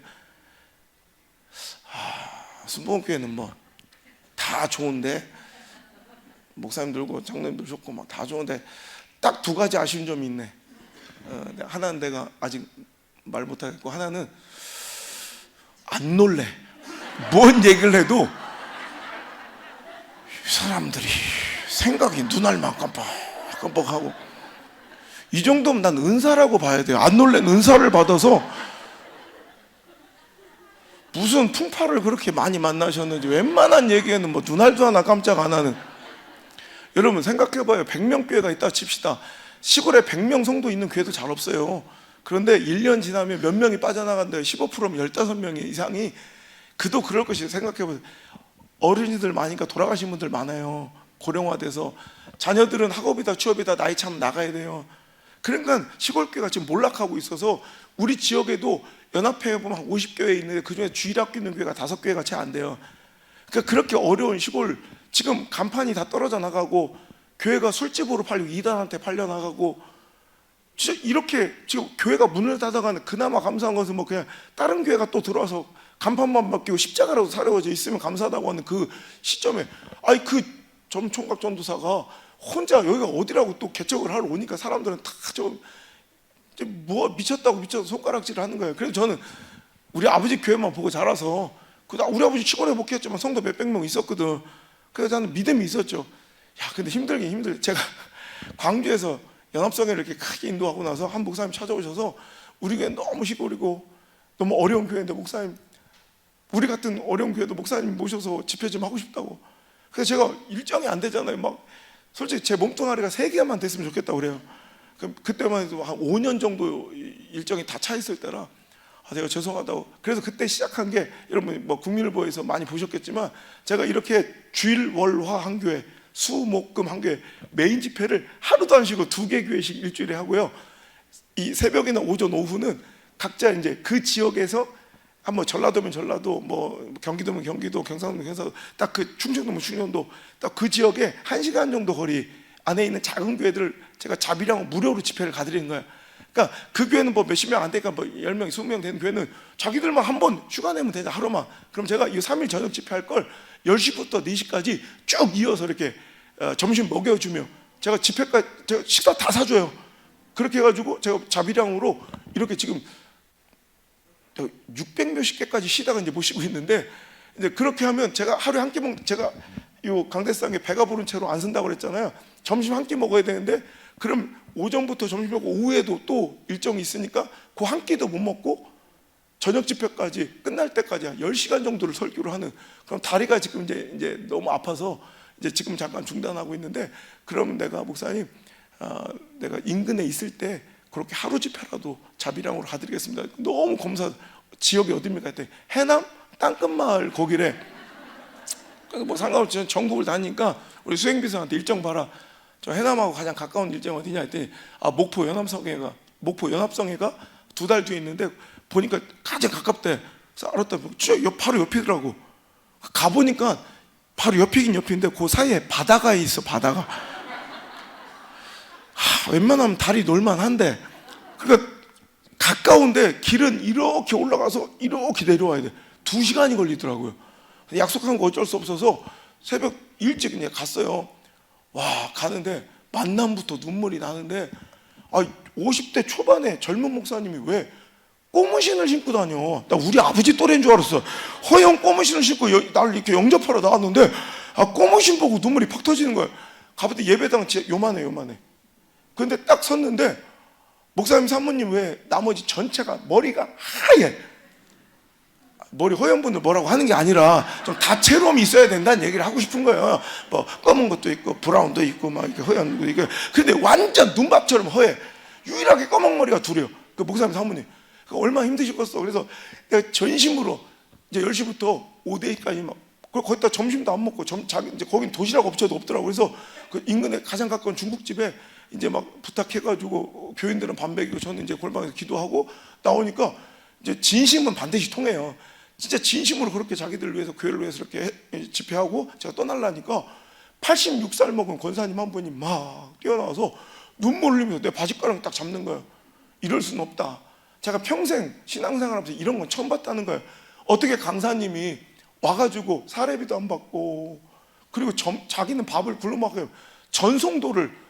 순복음교회는 뭐 다 좋은데 목사님들고 장로님들 좋고 막 다 좋은데 딱 두 가지 아쉬운 점이 있네. 하나는 내가 아직 말 못하겠고 하나는 안 놀래. 뭔 얘기를 해도 사람들이 생각이 눈알만 깜빡깜빡하고 이 정도면 난 은사라고 봐야 돼요. 안 놀래. 은사를 받아서 무슨 풍파를 그렇게 많이 만나셨는지 웬만한 얘기에는 뭐 눈알도 하나 깜짝 안 하는. 여러분 생각해봐요. 100명 교회가 있다 칩시다. 시골에 100명 성도 있는 교회도 잘 없어요. 그런데 1년 지나면 몇 명이 빠져나간대요. 15%면 15명 이상이. 그도 그럴 것이. 생각해보세요. 어린이들 많으니까 돌아가신 분들 많아요. 고령화돼서. 자녀들은 학업이다 취업이다 나이 차면 나가야 돼요. 그러니까 시골교회가 지금 몰락하고 있어서 우리 지역에도 연합회에 보면 한 50교회 있는데 그중에 주일학교 있는 교회가 5교회가 채 안 돼요. 그러니까 그렇게 어려운 시골, 지금 간판이 다 떨어져 나가고 교회가 술집으로 팔리고 이단한테 팔려나가고, 진짜 이렇게 지금 교회가 문을 닫아가는, 그나마 감사한 것은 뭐 그냥 다른 교회가 또 들어와서 간판만 바뀌고 십자가라도 사려워져 있으면 감사하다고 하는 그 시점에, 아니 그 총각 전도사가 혼자 여기가 어디라고 또 개척을 하러 오니까 사람들은 다 뭐 미쳤다고 미쳐서 손가락질을 하는 거예요. 그래서 저는 우리 아버지 교회만 보고 자라서, 우리 아버지 시골에 목회했지만 성도 몇백 명 있었거든. 그래서 저는 믿음이 있었죠. 야, 근데 힘들긴 힘들게. 제가 광주에서 연합성회를 이렇게 크게 인도하고 나서 한 목사님 찾아오셔서, 우리 교회 너무 시골이고 너무 어려운 교회인데 목사님, 우리 같은 어려운 교회도 목사님 모셔서 집회 좀 하고 싶다고. 그래서 제가 일정이 안 되잖아요. 막 솔직히 제 몸뚱아리가 3개만 됐으면 좋겠다고 그래요. 그때만 해도 한 5년 정도 일정이 다 차 있을 때라 제가 죄송하다고. 그래서 그때 시작한 게, 여러분 뭐 국민일보에서 많이 보셨겠지만, 제가 이렇게 주일 월화 한 교회, 수 목 금 한 교회 메인 집회를 하루도 안 쉬고 2개 교회씩 일주일에 하고요. 이 새벽이나 오전 오후는 각자 이제 그 지역에서, 한번 전라도면 전라도, 뭐 경기도면 경기도, 경상도면 경상도, 딱 그 충청도면 충청도, 딱 그 지역에 1시간 정도 거리 안에 있는 작은 교회들을 제가 자비랑 무료로 집회를 가드리는 거예요. 그러니까 그 교회는 뭐 몇십 명 안 되니까 뭐 10명, 20명 되는 교회는 자기들만 한 번 휴가 내면 되잖아, 하루만. 그럼 제가 이 3일 저녁 집회 할 걸 10시부터 4시까지 쭉 이어서 이렇게 점심 먹여주며, 제가 집회까지 제가 식사 다 사줘요. 그렇게 해가지고 제가 자비량으로 이렇게 지금 600몇십 개까지 쉬다가 이제 모시고 있는데, 이제 그렇게 하면 제가 하루에 한 끼 제가 요 강대상에 배가 부른 채로 안 쓴다고 그랬잖아요. 점심 한 끼 먹어야 되는데, 그럼 오전부터 점심 먹고 오후에도 또 일정이 있으니까 그 한 끼도 못 먹고 저녁 집회까지 끝날 때까지 한 10시간 정도를 설교를 하는. 그럼 다리가 지금 이제 너무 아파서 이제 지금 잠깐 중단하고 있는데, 그러면 내가 목사님, 내가 인근에 있을 때 그렇게 하루 집회라도 자비량으로 가드리겠습니다. 너무 검사, 지역이 어딥니까 했더니 해남 땅끝마을 거기래. 뭐 상관없지, 전국을 다니니까 우리 수행비서한테 일정 봐라. 저 해남하고 가장 가까운 일정 어디냐 했더니, 목포 연합성회가 2달 뒤에 있는데 보니까 가장 가깝대. 그래서 알았다. 바로 옆이더라고. 가보니까 바로 옆이긴 옆인데 그 사이에 바다가 있어. 바다가 웬만하면 다리 놀만한데, 그러니까 가까운데 길은 이렇게 올라가서 이렇게 내려와야 돼. 2시간이 걸리더라고요. 약속한 거 어쩔 수 없어서 새벽 일찍 그냥 갔어요. 와, 가는데 만남부터 눈물이 나는데, 50대 초반에 젊은 목사님이 왜 고무신을 신고 다녀? 나 우리 아버지 또래인 줄 알았어. 허영 고무신을 신고 나를 이렇게 영접하러 나왔는데, 고무신 보고 눈물이 팍 터지는 거야. 가보니 예배당 요만해. 근데 딱 섰는데, 목사님 사모님 왜 나머지 전체가 머리가 하얘. 머리 허연분들 뭐라고 하는 게 아니라 좀 다채로움이 있어야 된다는 얘기를 하고 싶은 거예요. 뭐 검은 것도 있고 브라운도 있고 막 이렇게 허연 이게. 근데 완전 눈밥처럼 허해. 유일하게 검은 머리가 둘이에요. 그 목사님 사모님. 얼마나 힘드셨겠어. 그래서 내가 전심으로 이제 10시부터 5대까지 막, 거기다 점심도 안 먹고 이제 거긴 도시락 업체도 없더라고. 그래서 그 인근에 가장 가까운 중국집에 이제 막 부탁해가지고, 교인들은 밥 먹이고 저는 이제 골방에서 기도하고 나오니까, 이제 진심은 반드시 통해요. 진짜 진심으로 그렇게 자기들을 위해서, 교회를 위해서 이렇게 집회하고 제가 떠날라니까 86살 먹은 권사님 한 분이 막 뛰어나와서 눈물 흘리면서 내 바짓가랑 딱 잡는 거예요. 이럴 수는 없다. 제가 평생 신앙생활하면서 이런 건 처음 봤다는 거예요. 어떻게 강사님이 와가지고 사례비도 안 받고, 그리고 자기는 밥을 굶어 먹어요. 전송도를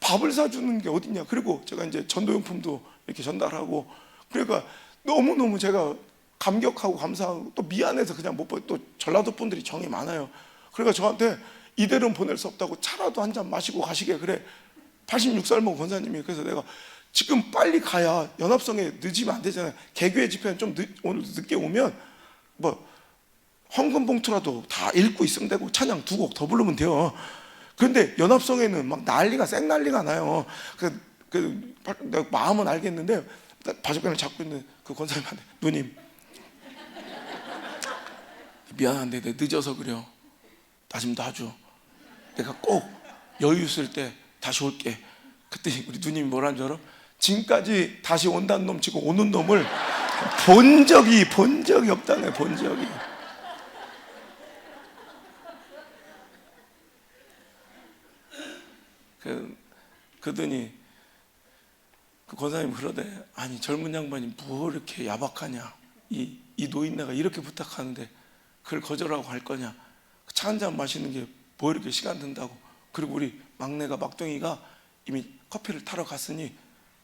밥을 사주는 게 어딨냐. 그리고 제가 이제 전도용품도 이렇게 전달하고, 그러니까 너무너무 제가 감격하고 감사하고 또 미안해서 그냥 못 보고, 또 전라도 분들이 정이 많아요. 그러니까 저한테 이대로는 보낼 수 없다고 차라도 한 잔 마시고 가시게. 그래. 86살 먹은 권사님이. 그래서 내가 지금 빨리 가야 연합성에 늦으면 안 되잖아요. 개교회 집회는 좀 오늘 늦게 오면 뭐 헌금 봉투라도 다 읽고 있으면 되고 찬양 2곡 더 부르면 돼요. 그런데 연합성에는 막 난리가 생난리가 나요. 내가 마음은 알겠는데 바둑관을 잡고 있는 그 권사님한테, 누님 미안한데 내가 늦어서 그래요. 나 좀 놔줘. 내가 꼭 여유 있을 때 다시 올게. 그때 우리 누님이 뭐라는 줄 알아? 지금까지 다시 온다는 놈 치고 오는 놈을 본 적이 없다네. 본 적이. 그러더니 그 권사님 그러대. 아니 젊은 양반이 뭐 이렇게 야박하냐. 이 노인네가 이렇게 부탁하는데 그걸 거절하고 갈 거냐. 차 한 잔 마시는 게 뭐 이렇게 시간 든다고. 그리고 우리 막내가 막둥이가 이미 커피를 타러 갔으니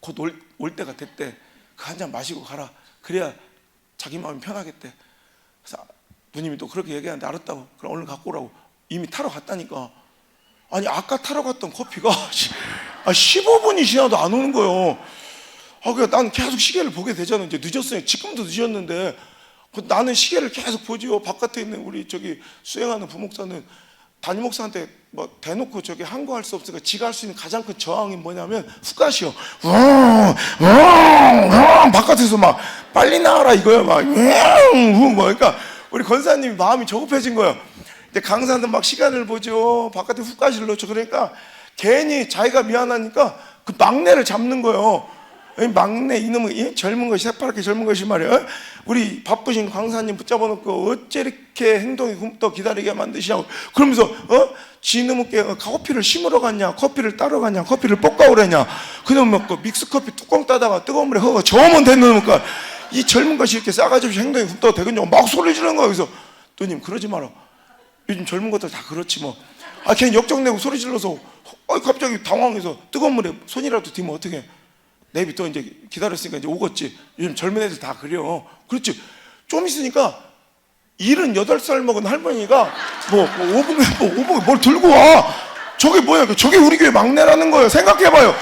곧 올 때가 됐대. 그 한 잔 마시고 가라. 그래야 자기 마음이 편하겠대. 그래서 누님이 또 그렇게 얘기하는데 알았다고. 그럼 얼른 갖고 오라고. 이미 타러 갔다니까. 아니 아까 타러 갔던 커피가 15분이 지나도 안 오는 거예요. 그러니까 난 계속 시계를 보게 되잖아요. 이제 늦었어요. 지금도 늦었는데 나는 시계를 계속 보지요. 바깥에 있는 우리 저기 수행하는 부목사는 담임 목사한테 뭐 대놓고 저기 항거할 수 없으니까 지가 할 수 있는 가장 큰 저항이 뭐냐면 훅가시요. 바깥에서 막 빨리 나와라 이거야. 막 그러니까 우리 권사님이 마음이 조급해진 거예요. 이제 강사는 막 시간을 보죠. 바깥에 훅가시를 놓죠. 그러니까 괜히 자기가 미안하니까 그 막내를 잡는 거예요. 막내 이놈의 젊은 것이 새파랗게 젊은 것이 말이야. 우리 바쁘신 강사님 붙잡아 놓고 어째 이렇게 행동이 굶떠 기다리게 만드시냐고. 그러면서 지놈께 커피를 심으러 갔냐, 커피를 따러 갔냐, 커피를 볶아오래냐. 그놈 먹고 믹스커피 뚜껑 따다가 뜨거운 물에 허가 저으면 되는 거니까 이 젊은 것이 이렇게 싸가지 없이 행동이 굶떠 되겠냐고 막 소리 지르는 거야. 그래서 누님 그러지 마라. 요즘 젊은 것들 다 그렇지 뭐. 걔는 역정내고 소리 질러서 갑자기 당황해서 뜨거운 물에 손이라도 튀면 어떡해. 내비 또 이제 기다렸으니까 이제 오겠지. 요즘 젊은 애들 다 그래요. 그렇지. 좀 있으니까 78살 먹은 할머니가 뭐 5분에 뭘 들고 와. 저게 뭐야? 저게 우리 교회 막내라는 거예요. 생각해봐요.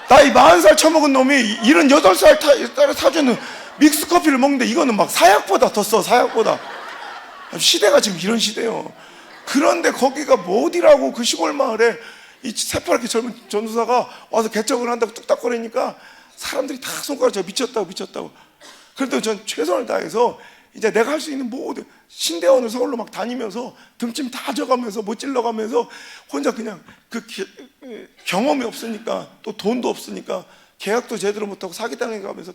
나이 40살 처먹은 놈이 78살 사주는 믹스커피를 먹는데 이거는 막 사약보다 더 써. 사약보다. 시대가 지금 이런 시대예요. 그런데 거기가 뭐 어디라고 그 시골 마을에 이 새파랗게 젊은 전도사가 와서 개척을 한다고 뚝딱거리니까 사람들이 다 손가락질 미쳤다고. 그래도 전 최선을 다해서 이제 내가 할 수 있는 모든 신대원을 서울로 막 다니면서 등짐 다 져가면서 못 찔러가면서 혼자 그냥 경험이 없으니까 또 돈도 없으니까 계약도 제대로 못하고 사기당해가면서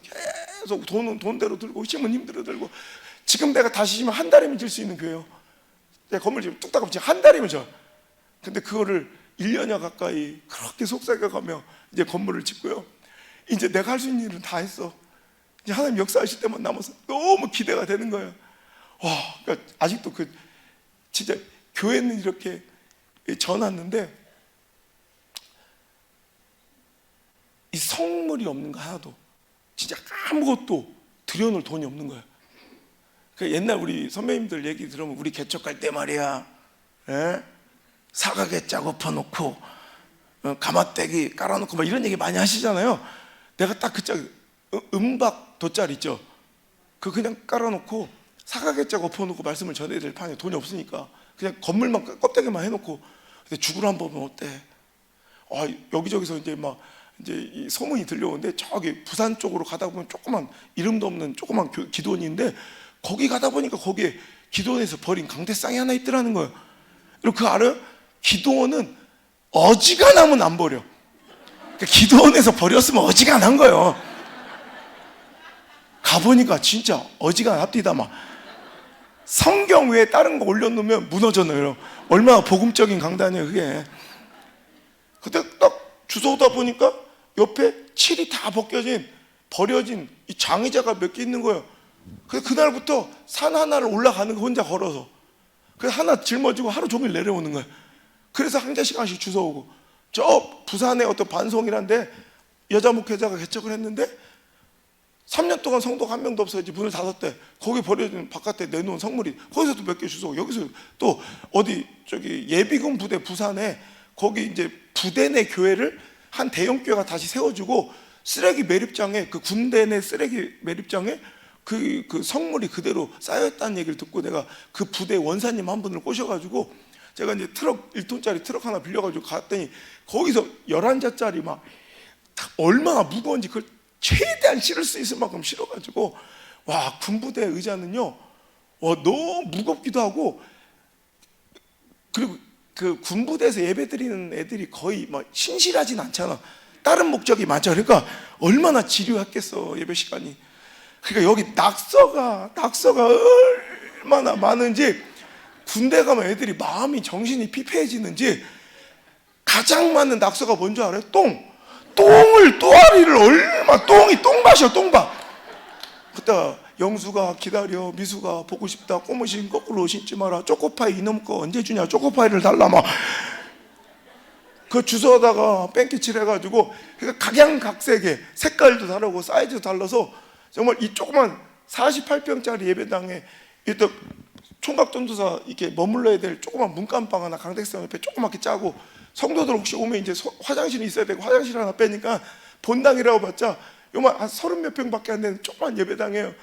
계속 돈대로 들고 힘은 힘대로 들고 지금 내가 다시 지면 한 달이면 질 수 있는 교회요. 내가 건물 지금 뚝딱 없지 한 달이면 져. 근데 그거를 1년여 가까이 그렇게 속삭여가며 이제 건물을 짓고요. 이제 내가 할 수 있는 일은 다 했어. 이제 하나님 역사하실 때만 남아서 너무 기대가 되는 거예요. 그러니까 아직도 진짜 교회는 이렇게 전왔는데 이 성물이 없는 거 하나도 진짜 아무것도 들여놓을 돈이 없는 거예요. 그러니까 옛날 우리 선배님들 얘기 들으면 우리 개척할 때 말이야. 사각에 짝 엎어놓고 가마떼기 깔아놓고 막 이런 얘기 많이 하시잖아요. 내가 딱 그 짝 음박 돗자리 있죠. 그냥 깔아놓고 사각에 짝 엎어놓고 말씀을 전해야 될 판에 돈이 없으니까 그냥 건물만 껍데기만 해놓고 근데 죽으러 한번 보면 어때? 여기저기서 이제 막 이제 이 소문이 들려오는데 저기 부산 쪽으로 가다 보면 조그만 이름도 없는 조그만 기도원인데 거기 가다 보니까 거기에 기도원에서 버린 강대상이 하나 있더라는 거예요. 그리고 그거 알아요? 기도원은 어지간하면 안 버려. 그러니까 기도원에서 버렸으면 어지간한 거예요. 가보니까 진짜 어지간합디다. 막 성경 외에 다른 거 올려놓으면 무너져요. 얼마나 복음적인 강단이에요 그게. 그때 딱 주워오다 보니까 옆에 칠이 다 벗겨진 버려진 이 장의자가 몇 개 있는 거예요. 그래서 그날부터 산 하나를 올라가는 거 혼자 걸어서 그래서 하나 짊어지고 하루 종일 내려오는 거예요. 그래서 한 개씩씩 주워오고 저 부산에 어떤 반송이란데 여자 목회자가 개척을 했는데 3년 동안 성도가 한 명도 없어야지 문을 닫았대. 거기 버려진 바깥에 내놓은 성물이 거기서도 몇 개 주워오고 여기서 또 어디 저기 예비군 부대 부산에 거기 이제 부대 내 교회를 한 대형 교회가 다시 세워주고 쓰레기 매립장에 그 군대 내 쓰레기 매립장에 그 성물이 그대로 쌓여있다는 얘기를 듣고 내가 그 부대 원사님 한 분을 꼬셔가지고 제가 이제 트럭 1톤짜리 트럭 하나 빌려가지고 갔더니 거기서 11자짜리 막 얼마나 무거운지 그걸 최대한 실을 수 있을 만큼 실어가지고, 와, 군부대 의자는요 너무 무겁기도 하고, 그리고 그 군부대에서 예배 드리는 애들이 거의 막 신실하진 않잖아. 다른 목적이 많죠. 그러니까 얼마나 지루했겠어 예배 시간이. 그러니까 여기 낙서가 얼마나 많은지, 군대 가면 애들이 마음이 정신이 피폐해지는지 가장 많은 낙서가 뭔지 알아요? 똥을 또아리를 얼마, 똥 마셔. 그때 영수가 기다려, 미수가 보고 싶다, 꼬무신 거꾸로 신지 마라, 초코파이 이놈 거 언제 주냐, 초코파이를 달라, 막 그 주워다가 뺑기칠 해가지고, 그러니까 각양각색의 색깔도 다르고 사이즈도 달라서 정말 이 조그만 48평짜리 예배당에 또 총각전도사 이렇게 머물러야 될 조그만 문간방 하나 강대상 옆에 조그맣게 짜고, 성도들 혹시 오면 이제 화장실이 있어야 되고 화장실 하나 빼니까 본당이라고 봤자 요만 한 30몇 평밖에 안 되는 조그만 예배당이에요.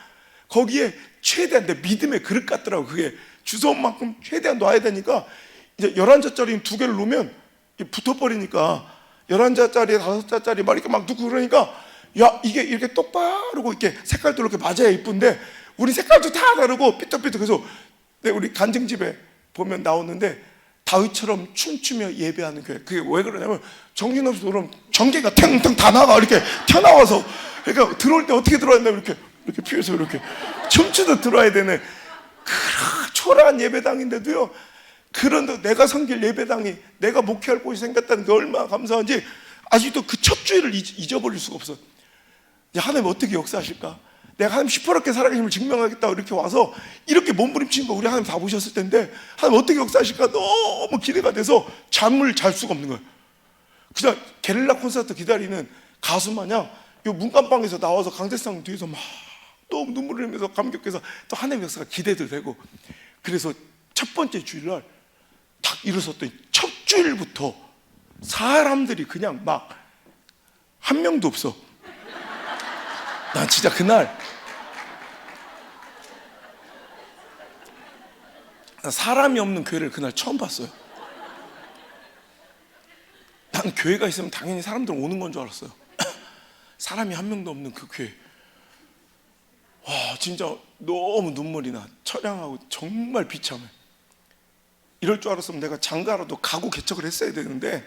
거기에 최대한 내 믿음의 그릇 같더라고. 그게 주소온 만큼 최대한 놔야 되니까 이제 11자짜리 2개를 놓으면 붙어버리니까 11자짜리 5자짜리 막 이렇게 막 놓고, 그러니까 야, 이게 이렇게 똑바르고 이렇게 색깔도 이렇게 맞아야 이쁜데 우리 색깔도 다 다르고 삐뚤삐뚤. 그래서 우리 간증집에 보면 나오는데 다윗처럼 춤추며 예배하는 교회. 그게 왜 그러냐면 정신없이 그럼 전개가 탱탱 다 나가 이렇게 튀어나와서, 그러니까 들어올 때 어떻게 들어야 되나 이렇게 피해서 이렇게 춤추듯 들어와야 되네. 그런 초라한 예배당인데도요, 그런데 내가 섬길 예배당이 내가 목회할 곳이 생겼다는 게 얼마나 감사한지 아직도 그 첫 주일을 잊어버릴 수가 없어. 야, 하나님 어떻게 역사하실까? 내가 하나님 시퍼렇게 살아계심을 증명하겠다고 이렇게 와서 이렇게 몸부림친 거 우리 하나님 다 보셨을 텐데, 하나님 어떻게 역사하실까 너무 기대가 돼서 잠을 잘 수가 없는 거예요. 그냥 게릴라 콘서트 기다리는 가수 마냥 요 문간방에서 나와서 강대상 뒤에서 막 또 눈물을 흘리면서 감격해서 또 하나님 역사가 기대도 되고. 그래서 첫 번째 주일날 딱 일어섰더니 첫 주일부터 사람들이 그냥 막 한 명도 없어. 난 진짜 그날 사람이 없는 교회를 그날 처음 봤어요. 난 교회가 있으면 당연히 사람들 오는 건 줄 알았어요. 사람이 한 명도 없는 그 교회. 와, 진짜 너무 눈물이 나. 처량하고 정말 비참해. 이럴 줄 알았으면 내가 장가라도 가고 개척을 했어야 되는데,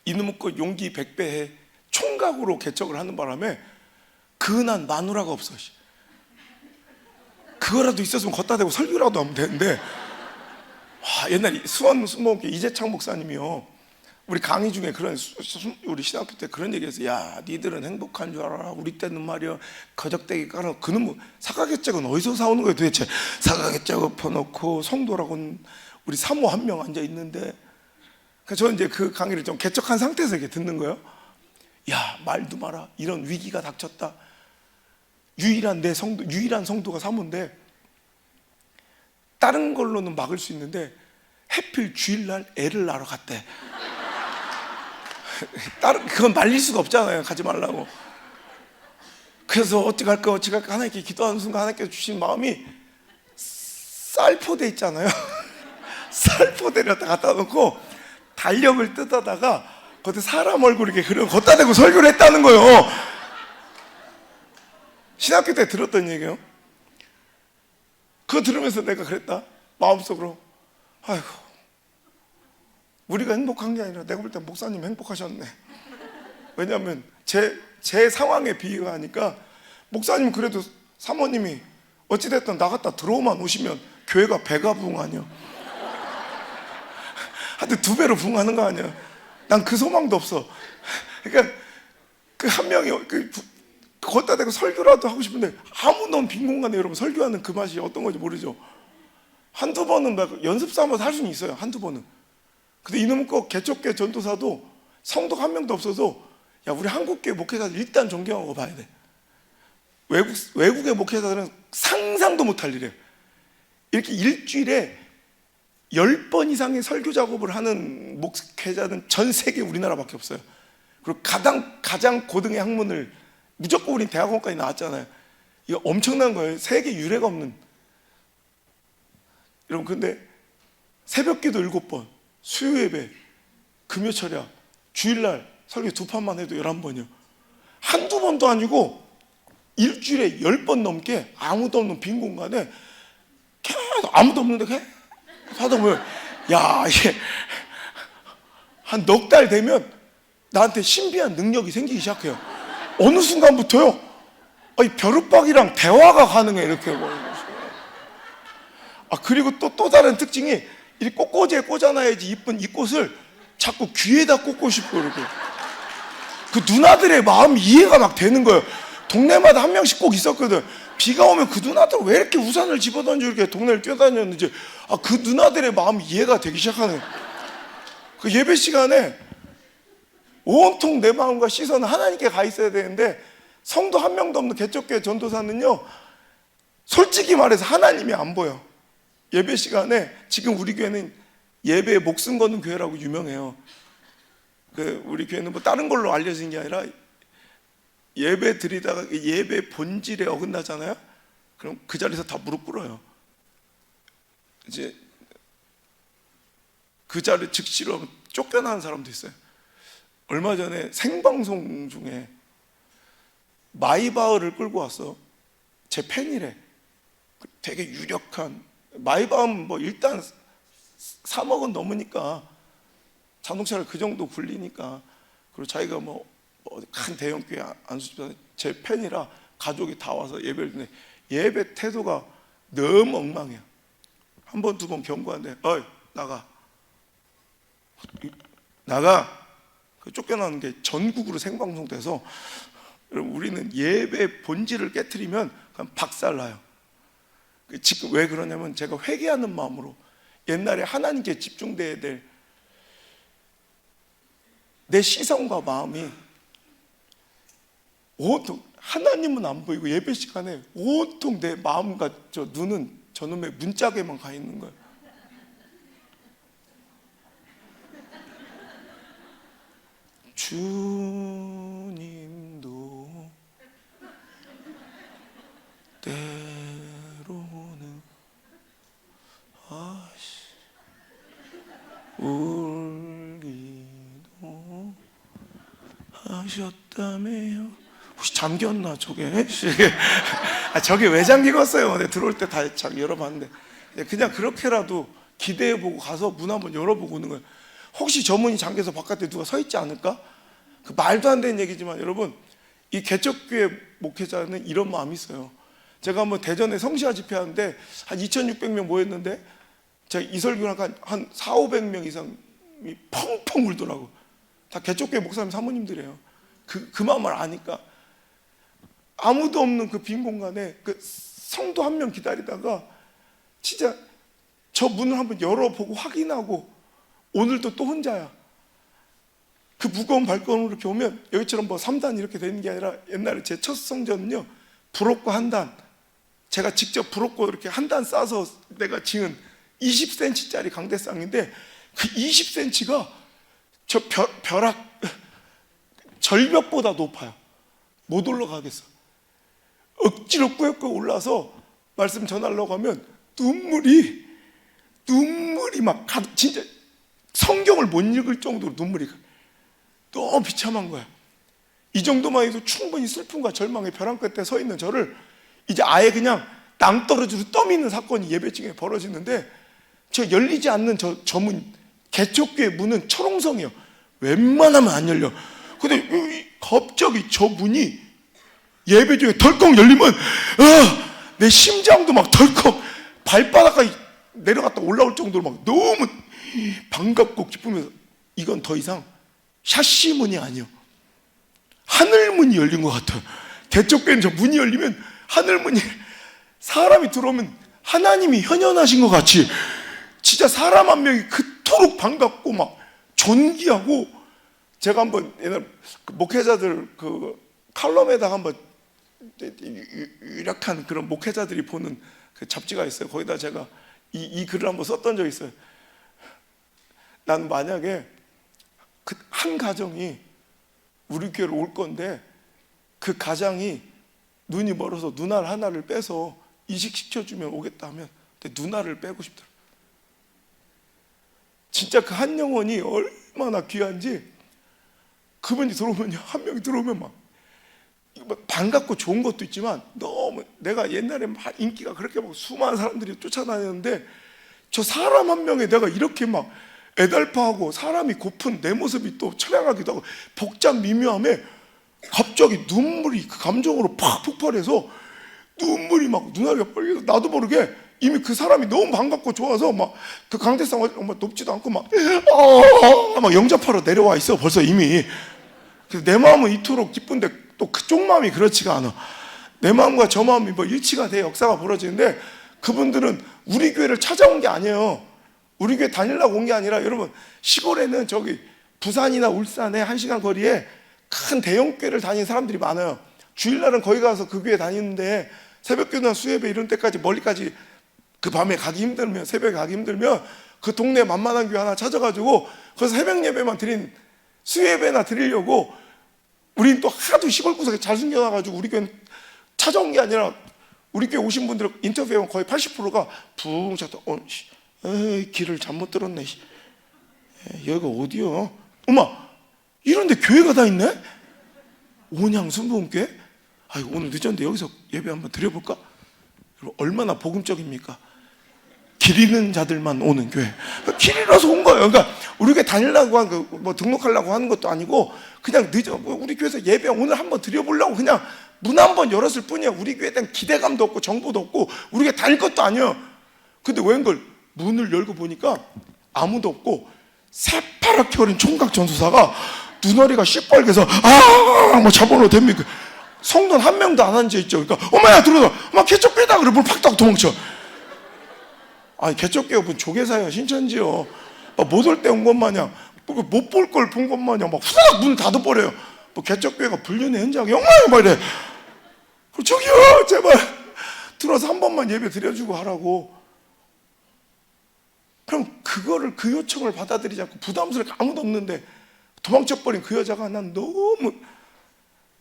이놈의 거 용기 100배에 총각으로 개척을 하는 바람에 근한 마누라가 없어. 그거라도 있었으면 걷다 대고 설교라도 하면 되는데, 와, 옛날 수원 수목교 이재창 목사님이요, 우리 강의 중에 그런 우리 신학교 때 그런 얘기했어요. 야, 니들은 행복한 줄 알아. 우리 때는 말이야 거적대기 깔아. 그는 뭐 사각개짝은 어디서 사오는 거예요 도대체. 사각개짝 엎어놓고 성도라고는 우리 사모 한 명 앉아 있는데. 그래서 저는 이제 그 강의를 좀 개척한 상태에서 이렇게 듣는 거예요. 야, 말도 마라. 이런 위기가 닥쳤다. 유일한 성도가 사모인데 다른 걸로는 막을 수 있는데 해필 주일날 애를 낳으러 갔대. 그건 말릴 수가 없잖아요. 가지 말라고. 그래서 어찌갈까 하나님께 기도하는 순간 하나님께서 주신 마음이 쌀포대 있잖아요. 쌀포대를 갖다 놓고 달력을 뜯어다가 거기에 사람 얼굴 이렇게 그려 걷다 대고 설교를 했다는 거예요. 신학교 때 들었던 얘기예요. 그거 들으면서 내가 그랬다. 마음속으로, 아이고, 우리가 행복한 게 아니라 내가 볼 때 목사님 행복하셨네. 왜냐하면 제 상황에 비유하니까, 목사님 그래도 사모님이 어찌됐든 나갔다 들어오만 오시면 교회가 배가 부흥하냐. 하여튼 2배로 부흥하는 거 아니야. 난 그 소망도 없어. 그러니까 그 한 명이 걷다 대고 설교라도 하고 싶은데 아무도 없는 빈 공간에 여러분 설교하는 그 맛이 어떤 건지 모르죠. 한두 번은 막 연습 삼아서 할 수는 있어요. 한두 번은. 근데 이놈은 꼭 개척교회 전도사도 성도가 한 명도 없어서, 야, 우리 한국교회 목회자들 일단 존경하고 봐야 돼. 외국의 목회자들은 상상도 못할 일이에요. 이렇게 일주일에 10번 이상의 설교 작업을 하는 목회자는 전 세계 우리나라밖에 없어요. 그리고 가장 고등의 학문을 무조건 우린 대학원까지 나왔잖아요. 이거 엄청난 거예요. 세계 유례가 없는. 여러분, 근데 새벽기도 7번, 수요예배, 금요철야, 주일날 설교 2판만 해도 11번이요. 한두 번도 아니고 일주일에 10번 넘게 아무도 없는 빈 공간에 계속 아무도 없는데 계속 하다 보면, 야, 이게 한 넉 달 되면 나한테 신비한 능력이 생기기 시작해요. 어느 순간부터요, 이 벼룩박이랑 대화가 가능해. 이렇게. 그리고 또 다른 특징이, 이 꽃꽂이에 꽂아놔야지 이쁜 이 꽃을 자꾸 귀에다 꽂고 싶고, 이렇게. 그 누나들의 마음 이해가 막 되는 거예요. 동네마다 한 명씩 꼭 있었거든. 비가 오면 그 누나들 왜 이렇게 우산을 집어던져 이렇게 동네를 뛰어다녔는지, 그 누나들의 마음 이해가 되기 시작하네. 그 예배 시간에 온통 내 마음과 시선은 하나님께 가 있어야 되는데, 성도 한 명도 없는 개척교회 전도사는요, 솔직히 말해서 하나님이 안 보여. 예배 시간에, 지금 우리 교회는 예배에 목숨 거는 교회라고 유명해요. 우리 교회는 뭐 다른 걸로 알려진 게 아니라, 예배 드리다가 예배 본질에 어긋나잖아요. 그럼 그 자리에서 다 무릎 꿇어요. 이제 그 자리 즉시로 쫓겨나는 사람도 있어요. 얼마 전에 생방송 중에 마이바흐를 끌고 왔어. 제 팬이래. 되게 유력한 마이바흐는 뭐 일단 3억은 넘으니까, 자동차를 그 정도 굴리니까, 그리고 자기가 뭐 큰 대형교회 안수집사, 제 팬이라 가족이 다 와서 예배를 드는데, 예배 태도가 너무 엉망이야. 한 번, 두 번 경고하는데, 어이, 나가. 쫓겨나는 게 전국으로 생방송돼서, 우리는 예배 본질을 깨트리면 그냥 박살나요. 지금 왜 그러냐면, 제가 회개하는 마음으로 옛날에 하나님께 집중돼야 될 내 시선과 마음이 온통, 하나님은 안 보이고 예배 시간에 온통 내 마음과 눈은 저놈의 문짝에만 가 있는 거예요. 주님도 때로는 울기도 하셨다며요. 혹시 잠겼나 저게? 저게 왜 잠기겠어요? 내가 들어올 때 다 열어봤는데, 그냥 그렇게라도 기대해보고 가서 문 한번 열어보고 오는 거예요. 혹시 저 문이 잠겨서 바깥에 누가 서 있지 않을까? 그 말도 안 되는 얘기지만, 여러분, 이 개척교회 목회자는 이런 마음이 있어요. 제가 한번 대전에 성시아 집회하는데 한 2,600명 모였는데, 제가 이설교랑 한 4,500명 이상이 펑펑 울더라고. 다 개척교회 목사님 사모님들이에요. 그 마음을 아니까. 아무도 없는 그 빈 공간에 그 성도 한 명 기다리다가, 진짜 저 문을 한번 열어보고 확인하고, 오늘도 또 혼자야. 그 무거운 발걸음으로 이렇게 오면, 여기처럼 뭐 3단 이렇게 되는 게 아니라, 옛날에 제 첫 성전은요, 부럽고 한 단, 제가 직접 부럽고 이렇게 한 단 싸서 내가 지은 20cm짜리 강대상인데, 그 20cm가 저 벼락 절벽보다 높아요. 못 올라가겠어. 억지로 꾸역꾸역 올라서 말씀 전하려고 하면 눈물이 막 진짜 성경을 못 읽을 정도로 눈물이 너무 비참한 거야. 이 정도만 해도 충분히 슬픔과 절망의 벼랑 끝에 서 있는 저를 이제 아예 그냥 낭떠러지로 떠미는 사건이 예배 중에 벌어지는데, 저 열리지 않는 저 문, 개척교회 문은 철옹성이에요. 웬만하면 안 열려. 근데 갑자기 저 문이 예배 중에 덜컥 열리면, 내 심장도 막 덜컥 발바닥까지 내려갔다 올라올 정도로 막 너무 반갑고 기쁘면서, 이건 더 이상 샤시 문이 아니요, 하늘 문이 열린 것 같아요. 개척교회는 저 문이 열리면 하늘 문이, 사람이 들어오면 하나님이 현현하신 것 같이, 진짜 사람 한 명이 그토록 반갑고 막 존귀하고. 제가 한번 옛날 목회자들 그 칼럼에다가 한번 유력한 그런 목회자들이 보는 그 잡지가 있어요. 거기다 제가 이 글을 한번 썼던 적이 있어요. 난 만약에 그 한 가정이 우리 교회로 올 건데, 그 가장이 눈이 멀어서 눈알 하나를 빼서 이식시켜주면 오겠다 하면 눈알을 빼고 싶더라고요. 진짜 그 한 영혼이 얼마나 귀한지, 그분이 들어오면, 한 명이 들어오면 막 반갑고 좋은 것도 있지만, 너무 내가 옛날에 막 인기가 그렇게 막 수많은 사람들이 쫓아다녔는데, 저 사람 한 명에 내가 이렇게 막 애달파하고 사람이 고픈 내 모습이 또 처량하기도 하고 복잡 미묘함에 갑자기 눈물이 그 감정으로 팍 폭발해서 눈물이 막 눈알이 빨개서 나도 모르게 이미 그 사람이 너무 반갑고 좋아서 막 그 강대상 정말 높지도 않고 막 영접하러 내려와 있어 벌써 이미. 그래서 내 마음은 이토록 기쁜데 또 그쪽 마음이 그렇지가 않아. 내 마음과 저 마음이 뭐 일치가 돼 역사가 벌어지는데, 그분들은 우리 교회를 찾아온 게 아니에요. 우리 교회 다니려고 온 게 아니라, 여러분 시골에는 저기 부산이나 울산에 1시간 거리에 큰 대형 교회를 다니는 사람들이 많아요. 주일날은 거기 가서 그 교회 다니는데 새벽기도나 수예배 이런 때까지 멀리까지 그 밤에 가기 힘들면, 새벽에 가기 힘들면 그 동네 만만한 교회 하나 찾아가지고 거기서 새벽 예배만 수예배나 드리려고, 우린 또 하도 시골 구석에 잘 숨겨놔가지고 우리 교회는 찾아온 게 아니라, 우리 교회 오신 분들 인터뷰하면 거의 80%가 붕 찾다 길을 잘못 들었네, 여기가 어디요? 엄마 이런데 교회가 다 있네? 온양순복음교회? 오늘 늦었는데 여기서 예배 한번 드려볼까? 얼마나 복음적입니까? 길 잃는 자들만 오는 교회. 길 잃어서 온 거예요. 그러니까 우리 교회 다니려고 뭐 등록하려고 하는 것도 아니고, 그냥 우리 교회에서 예배 오늘 한번 드려보려고 그냥 문 한번 열었을 뿐이야. 우리 교회에 대한 기대감도 없고 정보도 없고 우리 교회 다닐 것도 아니에요. 근데 웬걸 문을 열고 보니까 아무도 없고 새파랗게 어린 총각 전도사가 눈알이가 시뻘개서 뭐 잡아놓으면 됩니까? 성도는 한 명도 안 앉아있죠. 그러니까 엄마야 들어와, 엄마 개쪽 빼다 그래 문 팍 닫고 도망쳐. 개쪽 깨요. 조계사예요 신천지요. 못 올 때 온 것 마냥, 못 볼 걸 본 것 마냥 막 후다닥 문 닫아버려요. 개쪽교회가 불륜의 현장이 영화예요 막 이래. 저기요 제발 들어와서 한 번만 예배 드려주고 하라고. 그럼 그거를, 그 요청을 받아들이지 않고 부담스럽게 아무도 없는데 도망쳐버린 그 여자가, 난 너무,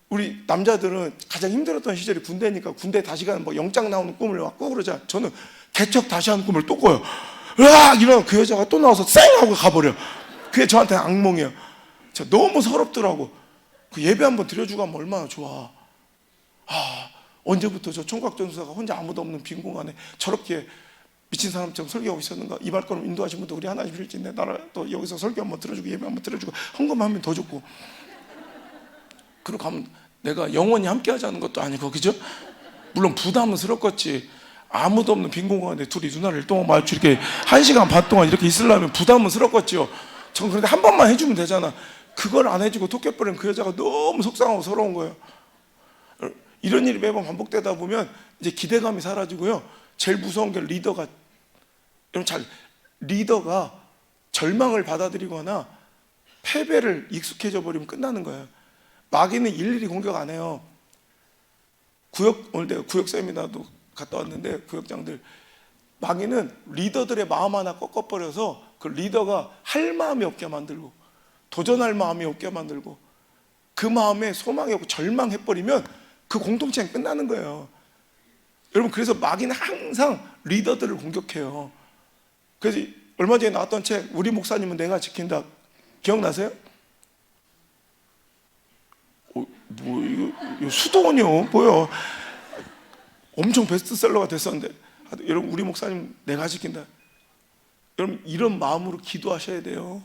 우리 남자들은 가장 힘들었던 시절이 군대니까 군대 다시 가는 뭐 영장 나오는 꿈을 막 꾸고 그러자. 저는 개척 다시 하는 꿈을 또 꿔요. 으악 이러면 그 여자가 또 나와서 쌩 하고 가버려. 그게 저한테 악몽이에요. 너무 서럽더라고. 그 예배 한번 드려주고 하면 얼마나 좋아. 언제부터 저 총각 전도사가 혼자 아무도 없는 빈 공간에 저렇게 미친 사람처럼 설교하고 있었는가. 이 발걸음 인도하신 분도 우리 하나님 일진데 나라 또 여기서 설교 한번 들어주고 예배 한번 들어주고 헌금하면 더 좋고. 그러고 가면 내가 영원히 함께 하자는 것도 아니고, 그죠? 물론 부담은 스럽겠지. 아무도 없는 빈 공간에 둘이 눈알을 동안 마주 이렇게 1시간 반 동안 이렇게 있으려면 부담은 스럽겠지요. 전 그런데 한 번만 해주면 되잖아. 그걸 안 해주고 토끼버린 그 여자가 너무 속상하고 서러운 거예요. 이런 일이 매번 반복되다 보면 이제 기대감이 사라지고요. 제일 무서운 게 리더가 절망을 받아들이거나 패배를 익숙해져 버리면 끝나는 거예요. 마귀는 일일이 공격 안 해요. 오늘 내가 구역 세미나도 갔다 왔는데, 구역장들, 마귀는 리더들의 마음 하나 꺾어버려서 그 리더가 할 마음이 없게 만들고 도전할 마음이 없게 만들고 그 마음에 소망이 없고 절망해버리면 그 공동체는 끝나는 거예요. 여러분, 그래서 마귀는 항상 리더들을 공격해요. 그래서 얼마 전에 나왔던 책 우리 목사님은 내가 지킨다, 기억나세요? 이거 수도원이요 뭐요? 엄청 베스트셀러가 됐었는데, 여러분 우리 목사님 내가 지킨다. 여러분 이런 마음으로 기도하셔야 돼요.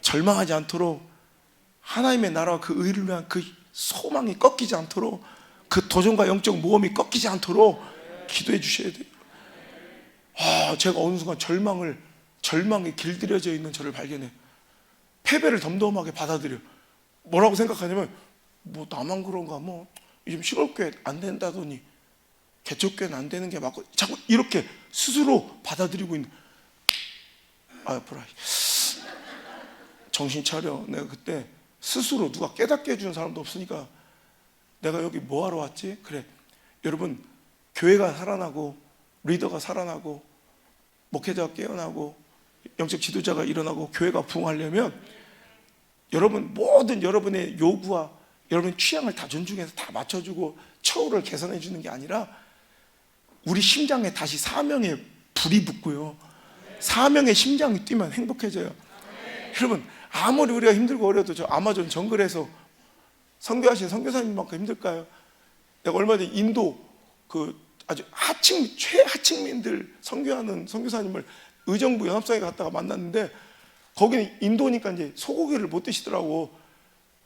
절망하지 않도록, 하나님의 나라와 그 의를 위한 그 소망이 꺾이지 않도록, 그 도전과 영적 모험이 꺾이지 않도록 기도해 주셔야 돼요. 제가 어느 순간 절망에 길들여져 있는 저를 발견해. 패배를 덤덤하게 받아들여. 뭐라고 생각하냐면, 뭐 나만 그런가, 뭐 요즘 시골교회 안 된다더니 개척교회는 안 되는 게 맞고, 자꾸 이렇게 스스로 받아들이고 있는. 아프라, 정신 차려. 내가 그때 스스로 누가 깨닫게 해주는 사람도 없으니까 내가 여기 뭐하러 왔지? 그래, 여러분, 교회가 살아나고 리더가 살아나고 목회자가 깨어나고 영적 지도자가 일어나고 교회가 부흥하려면, 여러분 모든 여러분의 요구와 여러분 취향을 다 존중해서 다 맞춰주고 처우를 개선해 주는 게 아니라 우리 심장에 다시 사명의 불이 붙고요, 사명의 심장이 뛰면 행복해져요. 여러분 아무리 우리가 힘들고 어려도 저 아마존 정글에서 선교하신 선교사님만큼 힘들까요? 내가 얼마 전에 인도 그 아주 최하층민들 선교하는 선교사님을 의정부 연합성에 갔다가 만났는데, 거기는 인도니까 이제 소고기를 못 드시더라고.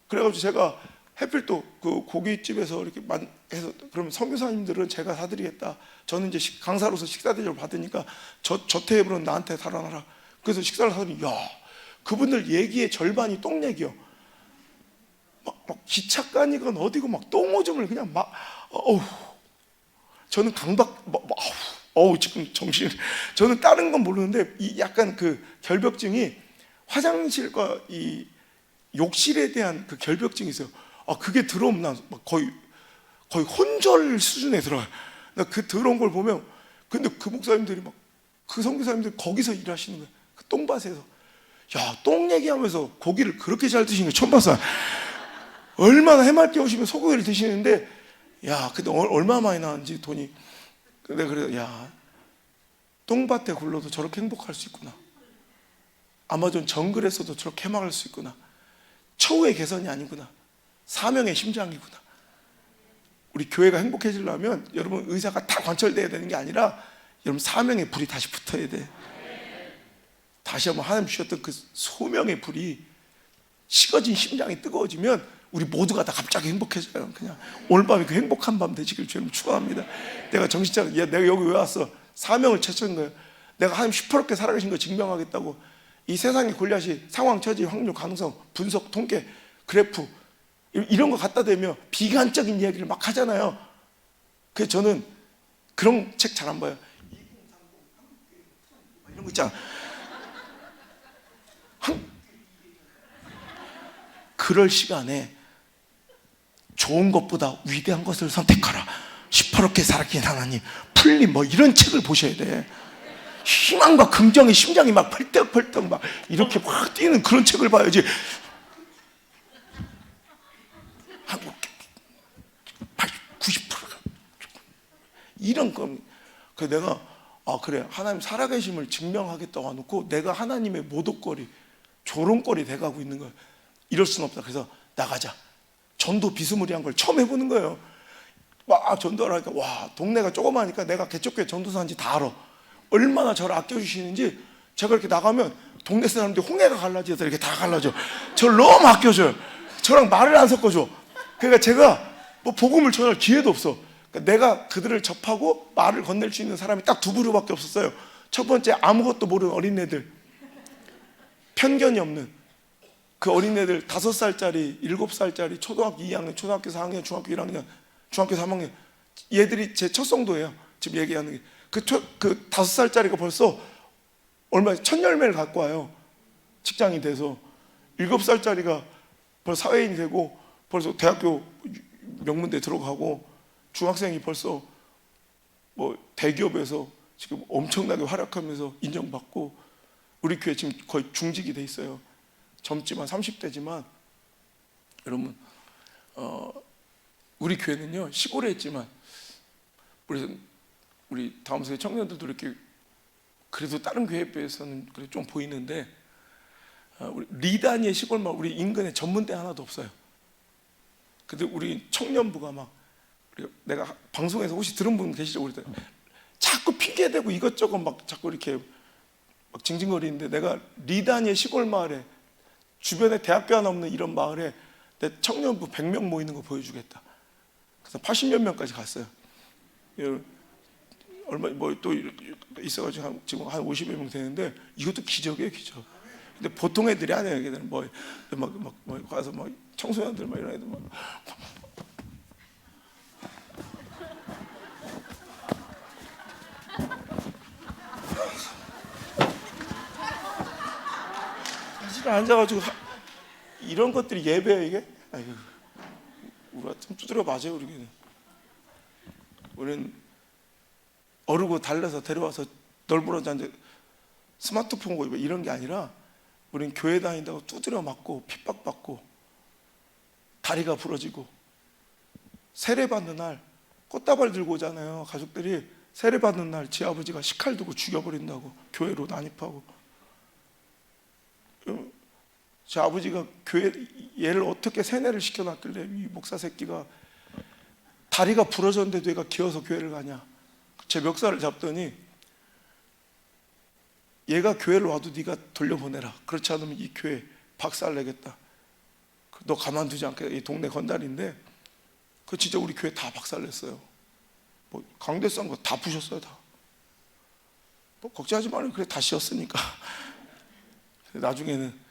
그래가지고 제가 하필 또 그 고깃집에서 이렇게 해서, 그러면 선교사님들은 제가 사드리겠다. 저는 이제 강사로서 식사 대접을 받으니까 저 테이블은 나한테 달아놔라. 그래서 식사를 사드리면, 야, 그분들 얘기의 절반이 똥 얘기요. 막 기착간이건 어디고 막 똥오줌을 그냥 막, 저는 지금 정신, 저는 다른 건 모르는데 이 약간 그 결벽증이 화장실과 이 욕실에 대한 그 결벽증이 있어요. 그게 들어오면 난 거의 혼절 수준에 들어가요. 나 그 들어온 걸 보면, 근데 그 목사님들이 막, 그 선교사님들이 거기서 일하시는 거예요. 그 똥밭에서. 야, 똥 얘기하면서 고기를 그렇게 잘 드시는 거 처음 봤어요. 얼마나 해맑게 오시면 소고기를 드시는데, 야, 근데 얼마 많이 나왔는지 돈이. 근데 그래요, 야, 똥밭에 굴러도 저렇게 행복할 수 있구나. 아마존 정글에서도 저렇게 해맑을 수 있구나. 처우의 개선이 아니구나. 사명의 심장이구나. 우리 교회가 행복해지려면 여러분 의사가 다 관철돼야 되는 게 아니라 여러분 사명의 불이 다시 붙어야 돼. 다시 한번 하나님 주셨던 그 소명의 불이, 식어진 심장이 뜨거워지면 우리 모두가 다 갑자기 행복해져요. 그냥 오늘 밤이 그 행복한 밤 되시길 주님 축원합니다. 내가 정신 차려, 야, 내가 여기 왜 왔어? 사명을 찾은 거예요. 내가 하나님 시퍼렇게 살아계신 거 증명하겠다고. 이 세상의 골리앗이 상황, 처지, 확률, 가능성, 분석, 통계, 그래프 이런 거 갖다 대며 비관적인 이야기를 막 하잖아요. 그래서 저는 그런 책 잘 안 봐요. 이런 거 있잖아. 그럴 시간에 좋은 것보다 위대한 것을 선택하라. 시퍼렇게 살아계신 하나님, 풀림, 뭐 이런 책을 보셔야 돼. 희망과 긍정의 심장이 막 펄떡펄떡 막 이렇게 막 뛰는 그런 책을 봐야지. 한국 90%가 이런 거. 그래서 내가 그래, 하나님 살아계심을 증명하겠다고 해놓고 내가 하나님의 모독거리, 조롱거리 돼가고 있는 거예요. 이럴 수는 없다. 그래서 나가자. 전도 비스무리한 걸 처음 해보는 거예요. 와, 전도를 하니까, 와, 동네가 조그마하니까 내가 개척교회 전도사인지 다 알아. 얼마나 저를 아껴주시는지. 제가 이렇게 나가면 동네 사람들이 홍해가 갈라져서 이렇게 다 갈라져. 저를 너무 아껴줘요. 저랑 말을 안 섞어줘. 그러니까 제가 뭐 복음을 전할 기회도 없어. 그러니까 내가 그들을 접하고 말을 건넬 수 있는 사람이 딱 두 부류밖에 없었어요. 첫 번째, 아무것도 모르는 어린애들, 편견이 없는 그 어린애들, 5살짜리, 7살짜리, 초등학교 2학년, 초등학교 4학년, 중학교 1학년, 중학교 3학년, 얘들이 제 첫 성도예요. 지금 얘기하는 게. 그 5살짜리가 벌써 얼마 1000열매를 갖고 와요. 직장이 돼서. 7살짜리가 벌써 사회인이 되고, 벌써 대학교 명문대 들어가고, 중학생이 벌써 뭐 대기업에서 지금 엄청나게 활약하면서 인정받고, 우리 교회 지금 거의 중직이 돼 있어요. 젊지만 30대지만 여러분, 우리 교회는요 시골에 있지만 우리 다음 세대 청년들도 이렇게 그래도 다른 교회에 비해서는 그래 좀 보이는데, 우리 리단위의 시골마을, 우리 인근에 전문대 하나도 없어요. 근데 우리 청년부가 막, 내가 방송에서 혹시 들은 분 계시죠? 그랬더니 자꾸 핑계대고 이것저것 막 자꾸 이렇게 막 징징거리는데, 내가 리단위의 시골 마을에, 주변에 대학교 하나 없는 이런 마을에 내 청년부 100명 모이는 거 보여주겠다. 그래서 80몇 명까지 갔어요. 얼마 뭐 또 있어가지고 지금 한 50여 명 되는데, 이것도 기적이에요, 기적. 근데 보통 애들이 아니에요. 애들은 뭐 가서 뭐 청소년들 막 이런 애들 막 앉아가지고 이런 것들이 예배예요, 이게? 아이고, 우리가 좀 두드려 맞아요, 우리는 어르고 달래서 데려와서 널브러져 앉아 스마트폰 보고 이런 게 아니라, 우리는 교회 다닌다고 두드려 맞고 핍박받고 다리가 부러지고, 세례받는 날 꽃다발 들고 오잖아요. 가족들이 세례받는 날 지 아버지가 식칼 두고 죽여버린다고 교회로 난입하고. 제 아버지가 교회 얘를 어떻게 세뇌를 시켜놨길래 이 목사 새끼가 다리가 부러졌는데도 얘가 기어서 교회를 가냐. 제 멱살을 잡더니 얘가 교회를 와도 네가 돌려보내라. 그렇지 않으면 이 교회 박살내겠다. 너 가만두지 않겠다. 이 동네 건달인데 그 진짜 우리 교회 다 박살냈어요. 뭐 강대 싼 거 다 부셨어요. 다. 뭐 걱정하지 말아요. 그래 다 씌었으니까. 나중에는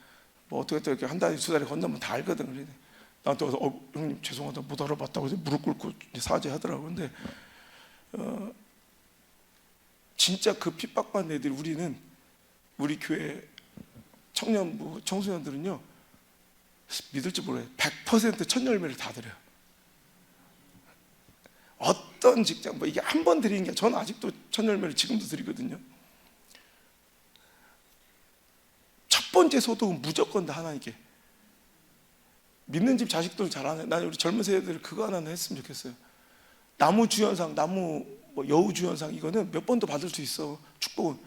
뭐 어떻게 또 이렇게 한 달에 두 달에 건너면 다 알거든. 그래. 나한테 와서 형님 죄송하다 못 알아봤다고 해서 무릎 꿇고 사죄하더라고. 근데 진짜 그 핍박받는 애들이, 우리 교회 청년부 청소년들은요 믿을지 모르겠어요. 100% 첫 열매를 다 드려요. 어떤 직장, 뭐 이게 한 번 드리는 게, 저는 아직도 첫 열매를 지금도 드리거든요. 첫 번째 소득은 무조건 다 하나님께. 믿는 집 자식들 잘 안 해. 난 우리 젊은 세대들 그거 하나는 했으면 좋겠어요. 나무 주연상, 나무 뭐 여우 주연상, 이거는 몇 번도 받을 수 있어. 축복은.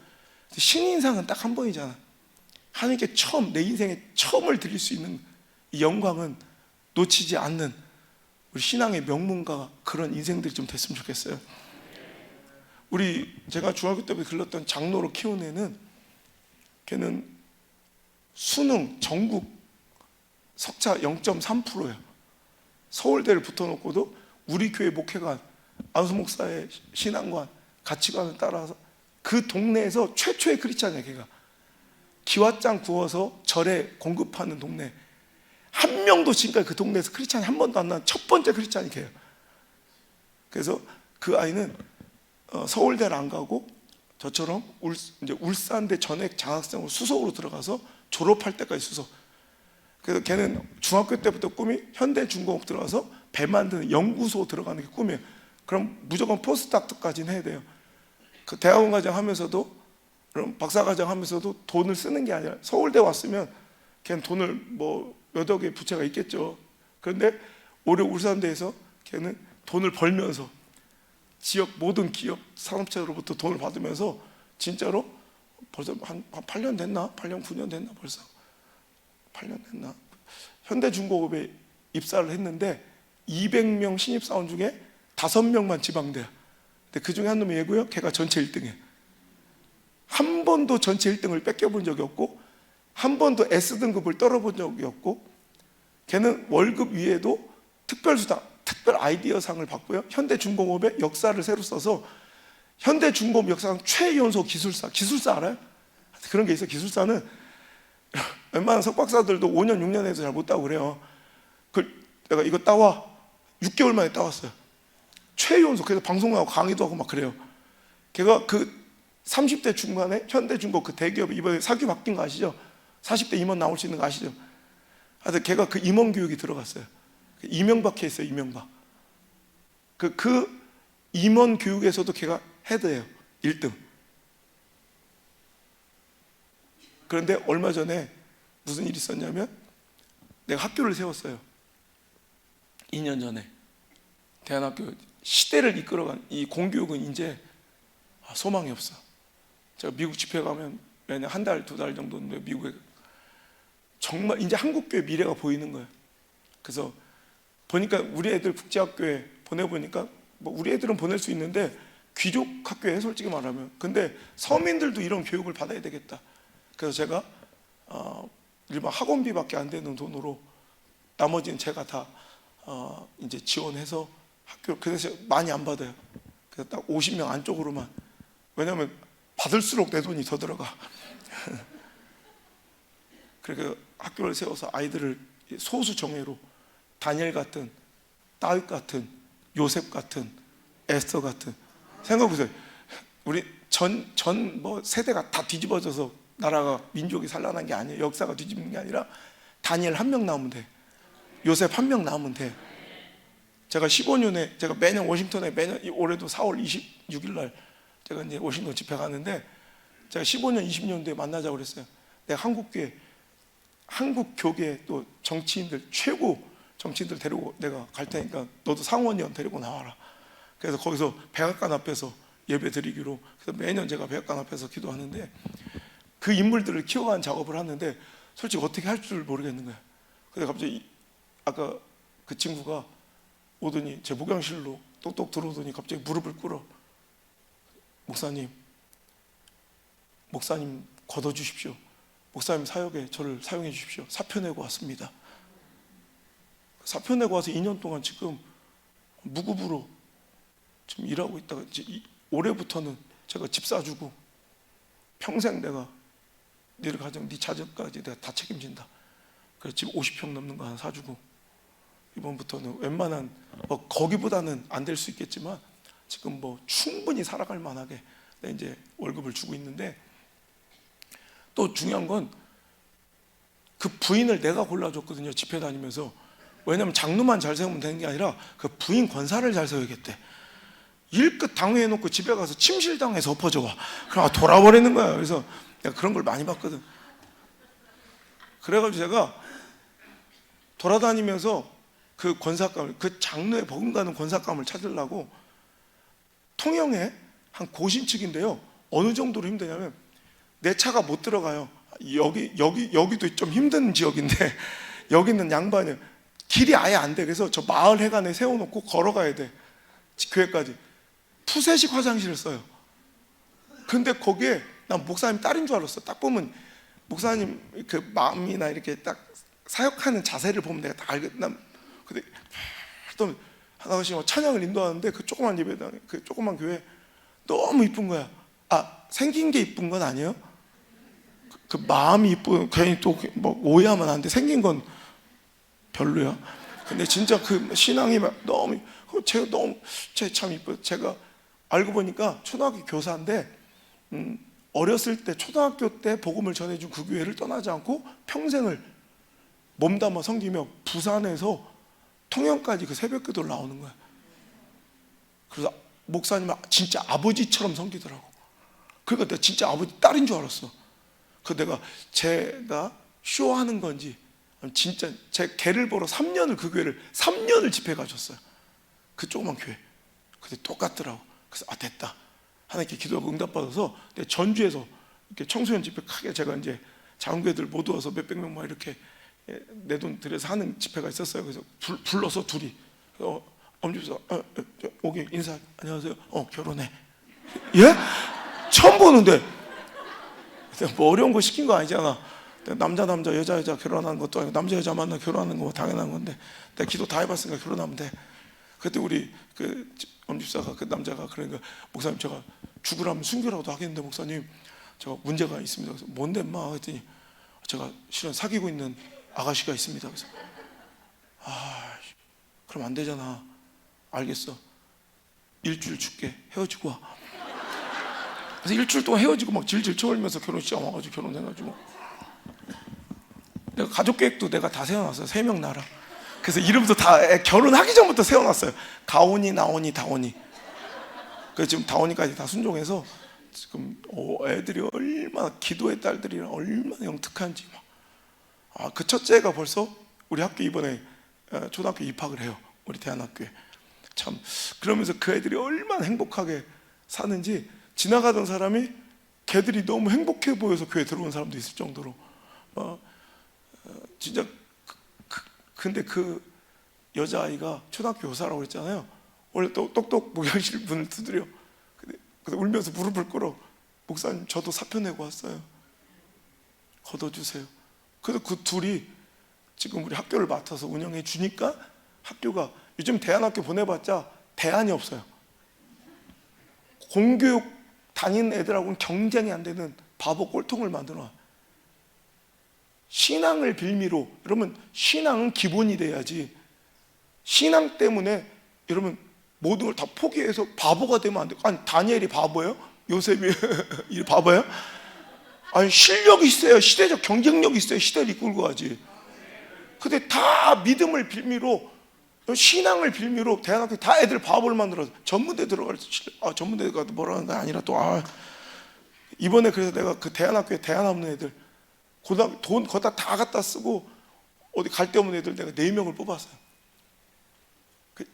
신인상은 딱 한 번이잖아. 하나님께 처음, 내 인생에 처음을 드릴 수 있는 이 영광은 놓치지 않는 우리 신앙의 명문가, 그런 인생들이 좀 됐으면 좋겠어요. 제가 중학교 때부터 길렀던 장로로 키운 애는, 걔는 수능 전국 석차 0.3%예요. 서울대를 붙어놓고도 우리 교회 목회관, 안수 목사의 신앙관, 가치관을 따라서 그 동네에서 최초의 크리스찬이야. 걔가 기와장 구워서 절에 공급하는 동네. 한 명도 지금까지 그 동네에서 크리스찬이 한 번도 안 난 첫 번째 크리스찬이 걔예요. 그래서 그 아이는 서울대를 안 가고 저처럼 이제 울산대 전액 장학생으로 수석으로 들어가서 졸업할 때까지 수석. 그래서 걔는 중학교 때부터 꿈이 현대중공업 들어가서 배 만드는 연구소 들어가는 게 꿈이에요. 그럼 무조건 포스트닥터까지는 해야 돼요. 그 대학원 과정 하면서도, 그럼 박사 과정 하면서도 돈을 쓰는 게 아니라, 서울대 왔으면 걔는 돈을 뭐 몇 억의 부채가 있겠죠. 그런데 올해 울산대에서 걔는 돈을 벌면서 지역 모든 기업 산업체로부터 돈을 받으면서 진짜로 벌써 한 8년 됐나? 8년 9년 됐나? 벌써 8년 됐나? 현대중공업에 입사를 했는데 200명 신입사원 중에 5명만 지방대야. 근데 그 중에 한 놈이 얘고요. 걔가 전체 1등이에요. 한 번도 전체 1등을 뺏겨본 적이 없고, 한 번도 S등급을 떨어본 적이 없고, 걔는 월급 위에도 특별수당, 특별 아이디어상을 받고요. 현대중공업의 역사를 새로 써서 현대중공업 역사상 최연소 기술사 알아요? 그런 게 있어요. 기술사는 웬만한 석박사들도 5년 6년 해서 잘 못 따고 그래요. 내가 이거 따와 6개월 만에 따왔어요. 최연소. 그래서 방송 나가고 강의도 하고 막 그래요. 걔가 그 30대 중반에 현대중공업 그 대기업 이번에 사규 바뀐 거 아시죠? 40대 임원 나올 수 있는 거 아시죠? 하여튼 걔가 그 임원 교육이 들어갔어요. 이명박 케이스예요. 이명박. 그 임원 교육에서도 걔가 헤드예요. 1등. 그런데 얼마 전에 무슨 일이 있었냐면, 내가 학교를 세웠어요. 2년 전에. 대안학교. 시대를 이끌어간 이 공교육은 이제 소망이 없어. 제가 미국 집회 가면 매년 한 달, 두 달 정도인데 미국에 정말 이제 한국교회 미래가 보이는 거예요. 그래서 보니까 우리 애들 국제학교에 보내보니까 뭐 우리 애들은 보낼 수 있는데 귀족 학교에, 솔직히 말하면. 근데 서민들도 이런 교육을 받아야 되겠다. 그래서 제가 일반 학원비밖에 안 되는 돈으로 나머지는 제가 다 이제 지원해서 학교, 그래서 많이 안 받아요. 그래서 딱 50명 안쪽으로만. 왜냐하면 받을수록 내 돈이 더 들어가. 그렇게 학교를 세워서 아이들을 소수 정예로 다니엘 같은, 다윗 같은, 요셉 같은, 에스더 같은. 생각해보세요. 우리 전 뭐 세대가 다 뒤집어져서 나라가, 민족이 산란한 게 아니에요. 역사가 뒤집는 게 아니라 다니엘 한 명 나오면 돼. 요셉 한 명 나오면 돼. 제가 15년에 제가 매년 워싱턴에, 매년 올해도 4월 26일 날 제가 이제 워싱턴 집회 가는데, 제가 15년 20년 뒤에 만나자고 그랬어요. 내가 한국 교계 또 정치인들 최고 정치인들 데리고 내가 갈 테니까 너도 상원의원 데리고 나와라. 그래서 거기서 백악관 앞에서 예배 드리기로, 그래서 매년 제가 백악관 앞에서 기도하는데, 그 인물들을 키워가는 작업을 하는데 솔직히 어떻게 할 줄 모르겠는 거야. 근데 갑자기 아까 그 친구가 오더니 제 목양실로 똑똑 들어오더니 갑자기 무릎을 꿇어. 목사님 걷어주십시오. 목사님 사역에 저를 사용해 주십시오. 사표 내고 왔습니다. 사표 내고 와서 2년 동안 지금 무급으로 지금 일하고 있다가 이제 올해부터는 제가 집 사주고 평생 내가 너희 가정, 네 자녀까지 내가 다 책임진다. 그래서 집 50평 넘는 거 하나 사주고, 이번부터는 웬만한 뭐 거기보다는 안 될 수 있겠지만 지금 뭐 충분히 살아갈 만하게 내가 이제 월급을 주고 있는데, 또 중요한 건 그 부인을 내가 골라줬거든요, 집회 다니면서. 왜냐면 장로만 잘 세우면 되는 게 아니라 그 부인 권사를 잘 세워야겠대. 일끝 당회해놓고 집에 가서 침실당해서 엎어져 와. 그럼 돌아버리는 거야. 그래서 내가 그런 걸 많이 봤거든. 그래가지고 제가 돌아다니면서 그 권사감을, 그 장로의 버금가는 권사감을 찾으려고, 통영에 한 고신측인데요, 어느 정도로 힘드냐면 내 차가 못 들어가요. 여기도 좀 힘든 지역인데 여기는 양반이 길이 아예 안 돼. 그래서 저 마을 해관에 세워놓고 걸어가야 돼, 교회까지. 푸세식 화장실을 써요. 근데 거기에 난 목사님 딸인 줄 알았어. 딱 보면 목사님 그 마음이나 이렇게 딱 사역하는 자세를 보면 내가 다 알겠다. 근데 또 하나씩 찬양을 인도하는데 그 조그만 예배당, 그 조그만 교회 너무 이쁜 거야. 생긴 게 이쁜 건 아니에요. 그 마음이 이쁜, 괜히 또 뭐 오해하면 안 돼. 생긴 건 별로야. 근데 진짜 그 신앙이 막 너무, 제가 참 이뻐요. 제가 알고 보니까 초등학교 교사인데, 어렸을 때 초등학교 때 복음을 전해준 그 교회를 떠나지 않고 평생을 몸담아 섬기며 부산에서 통영까지 그 새벽기도를 나오는 거야. 그래서 목사님은 진짜 아버지처럼 섬기더라고. 그러니까 내가 진짜 아버지 딸인 줄 알았어. 그래서 제가 쇼하는 건지 진짜 제 개를 보러 3년을 그 교회를 3년을 집회 가줬어요. 그 조그만 교회. 근데 똑같더라고. 그래서 됐다. 하나님께 기도하고 응답받아서 전주에서 이렇게 청소년 집회 크게, 제가 이제 장교회들 모두 와서 몇백 명만 이렇게 내 돈 들여서 하는 집회가 있었어요. 그래서 불러서 둘이 엄지서 오게 인사, 안녕하세요. 결혼해. 예? 처음 보는데 뭐 어려운 거 시킨 거 아니잖아. 남자 여자 결혼하는 것도 아니고 남자 여자 만나 결혼하는 거 당연한 건데 내가 기도 다 해봤으니까 결혼하면 돼. 그때 우리 그 엄집사가, 그 남자가 그러니까, 목사님 제가 죽으라면 순교라도 하겠는데 목사님 저 문제가 있습니다. 그래서 뭔데 마 했더니 제가 실은 사귀고 있는 아가씨가 있습니다. 그래서 그럼 안 되잖아. 알겠어. 일주일 줄게. 헤어지고 와. 그래서 일주일 동안 헤어지고 막 질질 쳐올면서 결혼식장 와가지고 결혼해가지고, 내가 가족 계획도 내가 다 세워놨어요. 3명 나라. 그래서 이름도 다 결혼하기 전부터 세워놨어요. 가온이, 나온이, 다온이. 그래서 지금 다온이까지 다 순종해서 지금 애들이 얼마나, 기도의 딸들이 얼마나 영특한지 막. 그 첫째가 벌써 우리 학교 이번에 초등학교 입학을 해요. 우리 대안학교에. 참 그러면서 그 애들이 얼마나 행복하게 사는지, 지나가던 사람이 걔들이 너무 행복해 보여서 교회 들어온 사람도 있을 정도로 진짜. 근데 그 여자아이가 초등학교 교사라고 했잖아요. 원래 또 똑똑 목양실 문을 두드려. 그래서 울면서 무릎을 꿇어. 목사님 저도 사표 내고 왔어요. 걷어주세요. 그래서 그 둘이 지금 우리 학교를 맡아서 운영해 주니까, 학교가 요즘 대안학교 보내봤자 대안이 없어요. 공교육 다니는 애들하고는 경쟁이 안 되는 바보 꼴통을 만들어. 신앙을 빌미로, 여러분 신앙은 기본이 돼야지. 신앙 때문에 여러분 모든 걸 다 포기해서 바보가 되면 안 돼. 아니 다니엘이 바보예요? 요셉이 바보예요? 아니 실력이 있어야, 시대적 경쟁력이 있어야 시대를 이끌고 가지. 근데 다 믿음을 빌미로, 신앙을 빌미로 대안학교 다 애들 바보를 만들어서 전문대 들어갈 때, 전문대가 뭐라는 게 아니라 또 이번에 그래서 내가 그 대안학교에 대안 없는 애들 돈 거기다 다 갖다 쓰고 어디 갈 데 없는 애들 내가 4명을 뽑았어요.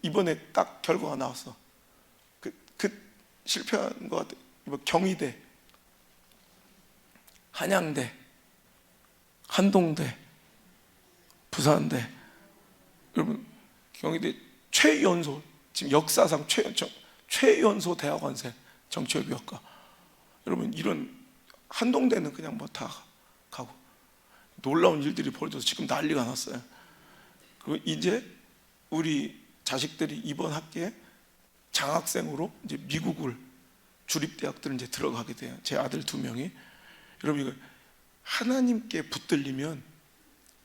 이번에 딱 결과가 나왔어. 그 실패한 것 같아. 이번 경희대, 한양대, 한동대, 부산대. 여러분, 경희대 최연소, 지금 역사상 최연소 대학원생 정치외교학과. 여러분, 이런 한동대는 그냥 뭐 다 가고, 놀라운 일들이 벌어져서 지금 난리가 났어요. 그리고 이제 우리 자식들이 이번 학기에 장학생으로 이제 미국을 주립대학들은 이제 들어가게 돼요. 제 아들 2명이. 여러분, 이거 하나님께 붙들리면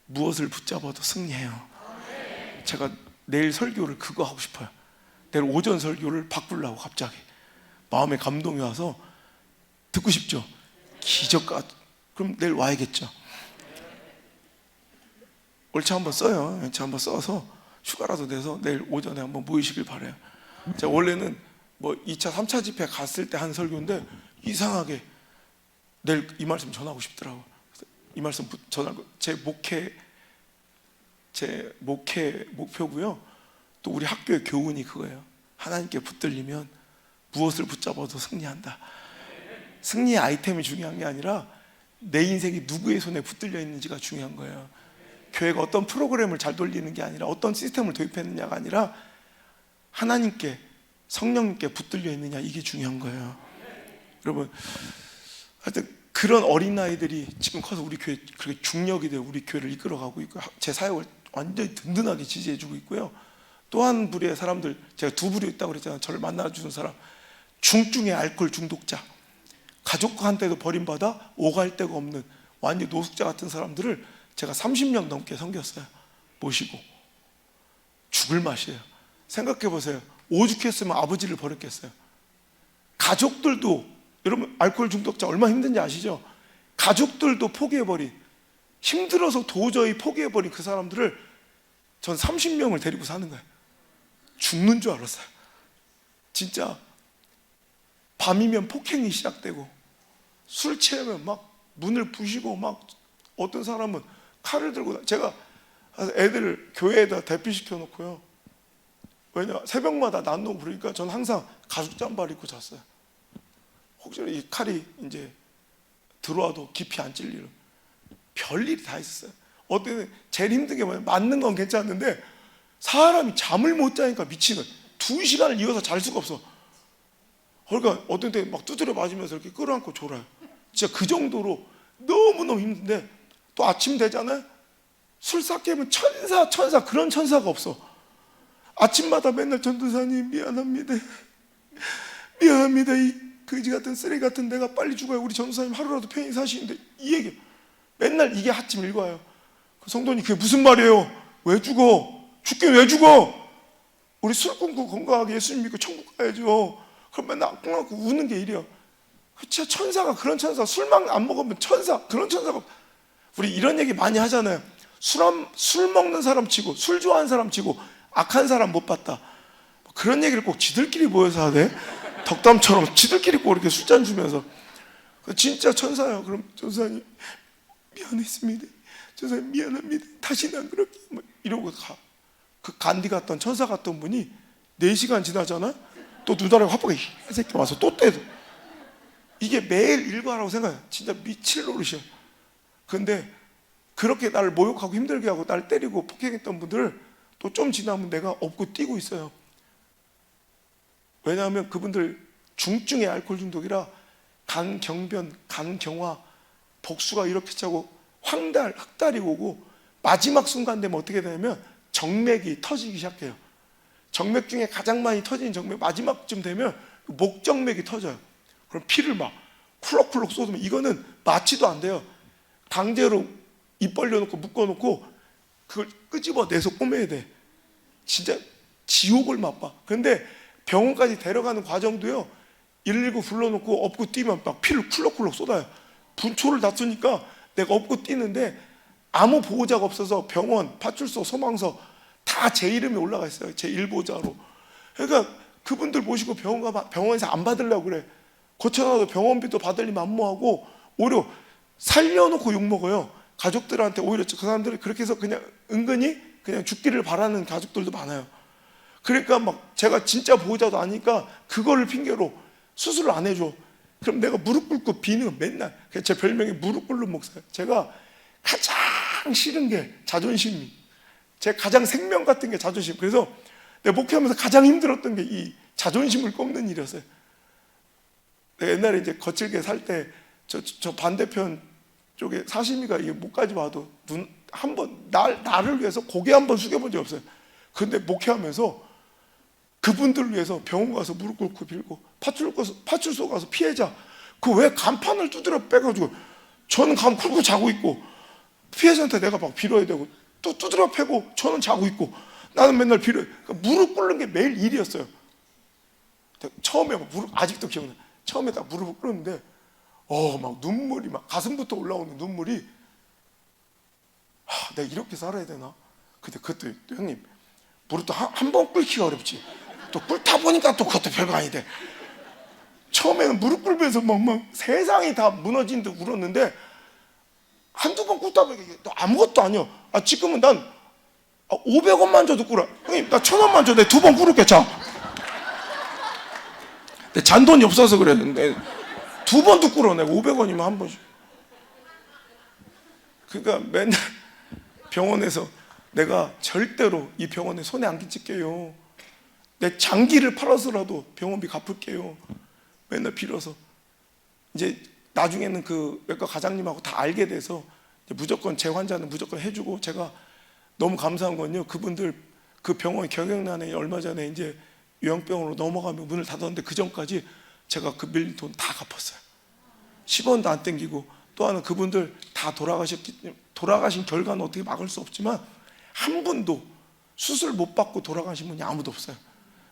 무엇을 붙잡아도 승리해요. 제가 내일 설교를 그거 하고 싶어요. 내일 오전 설교를 바꾸려고 갑자기 마음에 감동이 와서 듣고 싶죠. 기적과. 그럼 내일 와야겠죠. 월차 한번 써요. 월차 한번 써서 휴가라도 내서 내일 오전에 한번 모이시길 바라요. 제가 원래는 뭐 2차 3차 집회 갔을 때 한 설교인데 이상하게 내일 이 말씀 전하고 싶더라고요. 이 말씀 전하고, 제 목회 목표고요. 또 우리 학교의 교훈이 그거예요. 하나님께 붙들리면 무엇을 붙잡아도 승리한다. 승리의 아이템이 중요한 게 아니라 내 인생이 누구의 손에 붙들려 있는지가 중요한 거예요. 교회가 어떤 프로그램을 잘 돌리는 게 아니라, 어떤 시스템을 도입했느냐가 아니라 하나님께, 성령님께 붙들려 있느냐, 이게 중요한 거예요. 여러분, 하여튼 그런 어린아이들이 지금 커서 우리 교회 그렇게 중력이 되어 우리 교회를 이끌어가고 있고, 제 사역을 완전히 든든하게 지지해주고 있고요. 또 한 부류의 사람들, 제가 2부류 있다고 그랬잖아요. 저를 만나주는 사람, 중증의 알코올 중독자, 가족한테도 버림받아 오갈 데가 없는 완전 노숙자 같은 사람들을 제가 30년 넘게 섬겼어요. 모시고. 죽을 맛이에요. 생각해 보세요. 오죽했으면 아버지를 버렸겠어요. 가족들도, 여러분 알코올 중독자 얼마나 힘든지 아시죠? 가족들도 포기해버린, 힘들어서 도저히 포기해버린 그 사람들을 전 30명을 데리고 사는 거예요. 죽는 줄 알았어요. 진짜 밤이면 폭행이 시작되고, 술 취하면 막 문을 부시고, 막 어떤 사람은 칼을 들고, 제가 애들을 교회에다 대피시켜 놓고요. 왜냐, 새벽마다 난동 부르니까 전 항상 가죽 잠바를 입고 잤어요. 혹시나 이 칼이 이제 들어와도 깊이 안 찔리는, 별일이 다 있었어요. 어떤 때는 제일 힘든 게 뭐냐면, 맞는 건 괜찮은데 사람이 잠을 못 자니까 미치는, 2시간을 이어서 잘 수가 없어. 그러니까 어떤 때 막 두드려 맞으면서 이렇게 끌어안고 졸아요. 진짜 그 정도로 너무너무 힘든데, 또 아침 되잖아요. 술 싹 깨면 천사 그런 천사가 없어. 아침마다 맨날 전도사님 미안합니다, 이 그지 같은 쓰레기 같은 내가 빨리 죽어요, 우리 전도사님 하루라도 편히 사시는데, 이 얘기 맨날 이게 아침 읽어요. 그 성도님, 그게 무슨 말이에요? 왜 죽어? 죽긴 왜 죽어? 우리 술 끊고 건강하게 예수님 믿고 천국 가야죠. 그럼 맨날 꿍하고 우는 게 일이야. 진짜 천사가, 그런 천사, 술만 안 먹으면 천사, 그런 천사가. 우리 이런 얘기 많이 하잖아요. 술 먹는 사람 치고, 술 좋아하는 사람 치고 악한 사람 못 봤다. 그런 얘기를 꼭 지들끼리 모여서 하네. 덕담처럼 지들끼리 꼭 이렇게 술잔 주면서. 진짜 천사예요. 그럼 전사님 미안했습니다, 전사님 미안합니다, 다시는 안 그럴게요, 이러고 가. 그 간디 같던 천사 같던 분이 4시간 지나잖아. 또 눈알에 화보가 이 새끼 와서 또 때려. 이게 매일 일과라고 생각해요. 진짜 미칠 노릇이야. 근데 그렇게 나를 모욕하고 힘들게 하고 나를 때리고 폭행했던 분들을 또 좀 지나면 내가 업고 뛰고 있어요. 왜냐하면 그분들 중증의 알코올 중독이라 간경변, 간경화, 복수가 이렇게 차고 흑달이 오고, 마지막 순간 되면 어떻게 되냐면 정맥이 터지기 시작해요. 정맥 중에 가장 많이 터지는 정맥, 마지막쯤 되면 목정맥이 터져요. 그럼 피를 막 쿨럭쿨럭 쏟으면, 이거는 마취도 안 돼요. 강제로 입 벌려놓고 묶어놓고 그걸 끄집어내서 꼬매야 돼. 진짜 지옥을 맛봐. 근데 병원까지 데려가는 과정도요, 119 불러놓고 업고 뛰면 막 피를 쿨럭쿨럭 쏟아요. 분초를 다투니까 내가 업고 뛰는데 아무 보호자가 없어서 병원, 파출소, 소망서 다 제 이름이 올라가 있어요. 제 일보자로. 그러니까 그분들 모시고 병원에서 안 받으려고 그래. 고쳐놔도 병원비도 받을 일 만무하고, 오히려 살려놓고 욕먹어요. 가족들한테 오히려 그 사람들이 그렇게 해서 그냥 은근히 그냥 죽기를 바라는 가족들도 많아요. 그러니까 막 제가 진짜 보호자도 아니까 그거를 핑계로 수술을 안 해줘. 그럼 내가 무릎 꿇고 비는 맨날. 제 별명이 무릎 꿇는 목사예요. 제가 가장 싫은 게 자존심이, 제 가장 생명 같은 게 자존심. 그래서 내 목회하면서 가장 힘들었던 게 이 자존심을 꺾는 일이었어요. 내가 옛날에 이제 거칠게 살 때 저 반대편 쪽에 사시미가 목까지 와도 눈 한번 나를 위해서 고개 한번 숙여본 적 없어요. 근데 목회하면서 그분들을 위해서 병원 가서 무릎 꿇고 빌고, 파출소 가서 피해자 그 왜 간판을 두드려 빼가지고 저는 간 꿇고 자고 있고 피해자한테 내가 막 빌어야 되고 또 두드려 패고 저는 자고 있고 나는 맨날 빌어요. 그러니까 무릎 꿇는 게 매일 일이었어요. 처음에 무릎 아직도 기억나. 처음에 딱 무릎을 꿇었는데 막 눈물이 막 가슴부터 올라오는 눈물이, 내가 이렇게 살아야 되나? 근데 그것도 또 형님 무릎도 한 번 꿇기가 어렵지. 또 꿇다 보니까 또 그것도 별거 아닌데 처음에는 무릎 꿇으면서 막 세상이 다 무너진 듯 울었는데 한두 번 꿇다 보니까 이게 또 아무것도 아니야. 지금은 난 500원만 줘도 꿇어. 형님 나 1000원만 줘. 내가 2번 꿇을게. 자, 내 잔돈이 없어서 그래. 2번도 꿇어. 내가 500원이면 한 번씩. 그러니까 맨날 병원에서 내가 절대로 이 병원에 손에 안 끼칠게요. 내 장기를 팔아서라도 병원비 갚을게요. 맨날 빌어서 이제 나중에는 그 외과 과장님하고 다 알게 돼서 무조건 제 환자는 무조건 해주고, 제가 너무 감사한 건요, 그분들 그 병원이 경영난에 얼마 전에 이제 요양병원으로 넘어가며 문을 닫았는데 그 전까지 제가 그 밀린 돈 다 갚았어요. 10원도 안 땡기고. 또 하나, 그분들 다 돌아가신 결과는 어떻게 막을 수 없지만 한 분도 수술 못 받고 돌아가신 분이 아무도 없어요.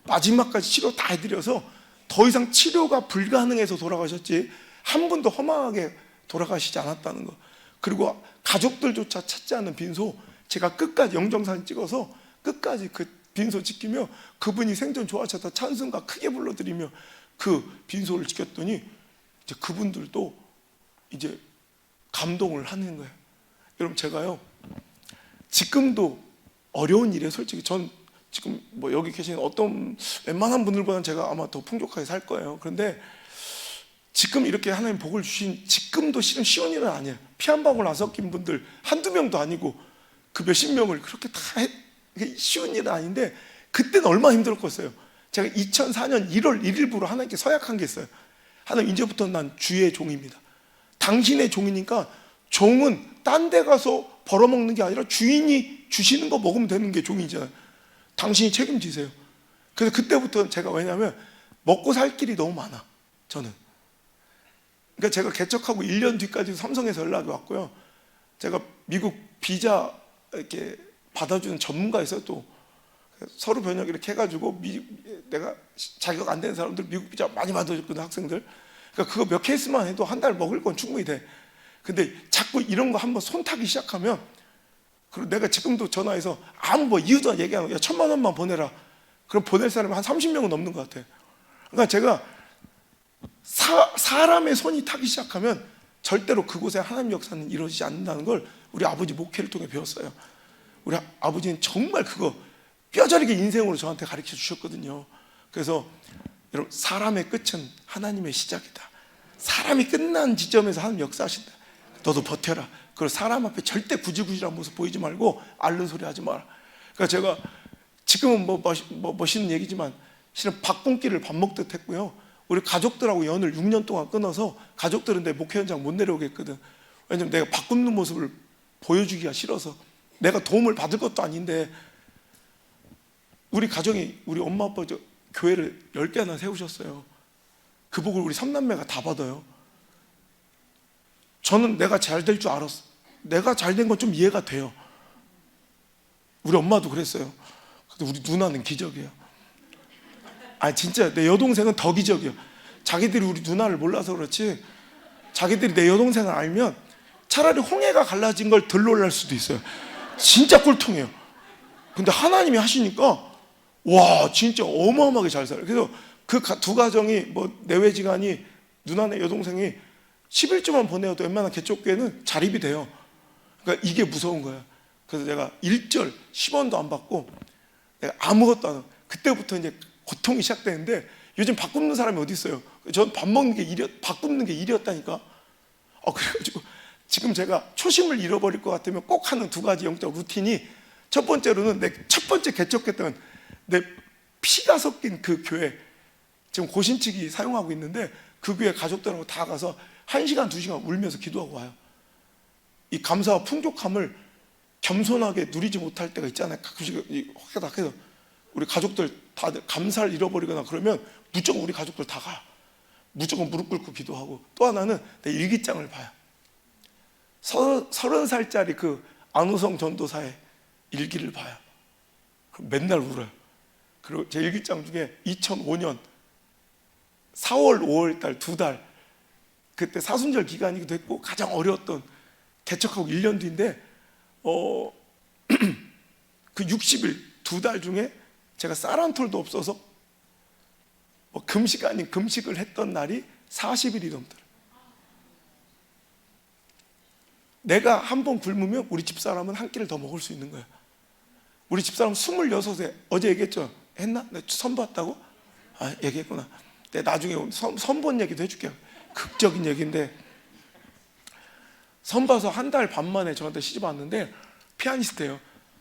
마지막까지 치료 다 해드려서 더 이상 치료가 불가능해서 돌아가셨지 한 분도 허망하게 돌아가시지 않았다는 거. 그리고 가족들조차 찾지 않는 빈소, 제가 끝까지 영정사진 찍어서 끝까지 그 빈소 지키며 그분이 생전 좋아하셨다 찬송가 크게 불러드리며 그 빈소를 지켰더니 이제 그분들도 이제 감동을 하는 거예요. 여러분, 제가요 지금도 어려운 일에 솔직히 전 지금 뭐 여기 계신 어떤 웬만한 분들보다는 제가 아마 더 풍족하게 살 거예요. 그런데 지금 이렇게 하나님 복을 주신 지금도 실은 쉬운 일은 아니에요. 피 한 방울 안 섞인 분들 한두 명도 아니고 그 몇십 명을 그렇게 다 쉬운 일은 아닌데 그때는 얼마나 힘들었겠어요. 제가 2004년 1월 1일부로 하나님께 서약한 게 있어요. 하나님, 이제부터 난 주의 종입니다. 당신의 종이니까 종은 딴 데 가서 벌어먹는 게 아니라 주인이 주시는 거 먹으면 되는 게 종이잖아요. 당신이 책임지세요. 그래서 그때부터 제가, 왜냐하면 먹고 살 길이 너무 많아 저는. 그러니까 제가 개척하고 1년 뒤까지 삼성에서 연락이 왔고요. 제가 미국 비자 이렇게 받아주는 전문가 있어요. 또 서류 번역 이렇게 해가지고 내가 자격 안 되는 사람들 미국 비자 많이 받아줬거든, 학생들. 그러니까 그거 몇 케이스만 해도 한 달 먹을 건 충분히 돼. 근데 자꾸 이런 거 한번 손타기 시작하면, 그리고 내가 지금도 전화해서 아무 뭐 이유도 안 얘기하면 야 1000만 원만 보내라. 그럼 보낼 사람이 한 30명은 넘는 것 같아. 그러니까 제가 사람의 손이 타기 시작하면 절대로 그곳에 하나님 역사는 이루어지지 않는다는 걸 우리 아버지 목회를 통해 배웠어요. 우리 아버지는 정말 그거 뼈저리게 인생으로 저한테 가르쳐 주셨거든요. 그래서 여러분, 사람의 끝은 하나님의 시작이다. 사람이 끝난 지점에서 하나님 역사하신다. 너도 버텨라. 그리고 사람 앞에 절대 구질구질한 모습 보이지 말고 앓는 소리 하지 마라. 그러니까 제가 지금은 뭐 멋있는 얘기지만 실은 밥굶기를 밥 먹듯 했고요. 우리 가족들하고 연을 6년 동안 끊어서 가족들은 내 목회 현장 못 내려오게 했거든. 왜냐면 내가 밥 굶는 모습을 보여주기가 싫어서. 내가 도움을 받을 것도 아닌데 우리 가정이, 우리 엄마 아빠 교회를 10개나 세우셨어요. 그 복을 우리 3남매가 다 받아요. 저는 내가 잘 될 줄 알았어. 내가 잘 된 건 좀 이해가 돼요. 우리 엄마도 그랬어요. 근데 우리 누나는 기적이에요. 진짜 내 여동생은 더 기적이에요. 자기들이 우리 누나를 몰라서 그렇지 자기들이 내 여동생을 알면 차라리 홍해가 갈라진 걸 덜 놀랄 수도 있어요. 진짜 꼴통이에요. 근데 하나님이 하시니까 와, 진짜 어마어마하게 잘 살아요. 그래서 그 두 가정이 뭐 내외지간이 누나네 여동생이 11조만 보내어도 웬만한 개척교회는 자립이 돼요. 그러니까 이게 무서운 거야. 그래서 내가 1절 10원도 안 받고 내가 아무것도 안 하고, 그때부터 이제 고통이 시작되는데, 요즘 밥 굶는 사람이 어디 있어요? 전 밥 먹는 게 밥 굶는 게 일이었다니까. 그래가지고 지금 제가 초심을 잃어버릴 것 같으면 꼭 하는 두 가지 영적 루틴이, 첫 번째로는 내 첫 번째 개척했던 내 피가 섞인 그 교회, 지금 고신측이 사용하고 있는데, 그 교회 가족들하고 다 가서 1시간 2시간 울면서 기도하고 와요. 이 감사와 풍족함을 겸손하게 누리지 못할 때가 있잖아요. 가끔씩 확해서 우리 가족들 다들 감사를 잃어버리거나 그러면 무조건 우리 가족들 다 가. 무조건 무릎 꿇고 기도하고, 또 하나는 내 일기장을 봐요. 30살짜리 그 안우성 전도사의 일기를 봐요. 맨날 울어요. 그리고 제 일기장 중에 2005년 4월, 5월 달 2달, 그때 사순절 기간이기도 했고 가장 어려웠던, 개척하고 1년 뒤인데 그 60일 2달 중에 제가 쌀 한 톨도 없어서 금식 아닌 금식을 했던 날이 40일이 넘더라고요. 내가 한 번 굶으면 우리 집사람은 한 끼를 더 먹을 수 있는 거예요. 우리 집사람 26세, 어제 얘기했죠? 했나? 내가 선봤다고? 얘기했구나. 내가 나중에 선본 얘기도 해줄게요. 극적인 얘기인데, 선봐서 한 달 반 만에 저한테 시집 왔는데 피아니스트예요.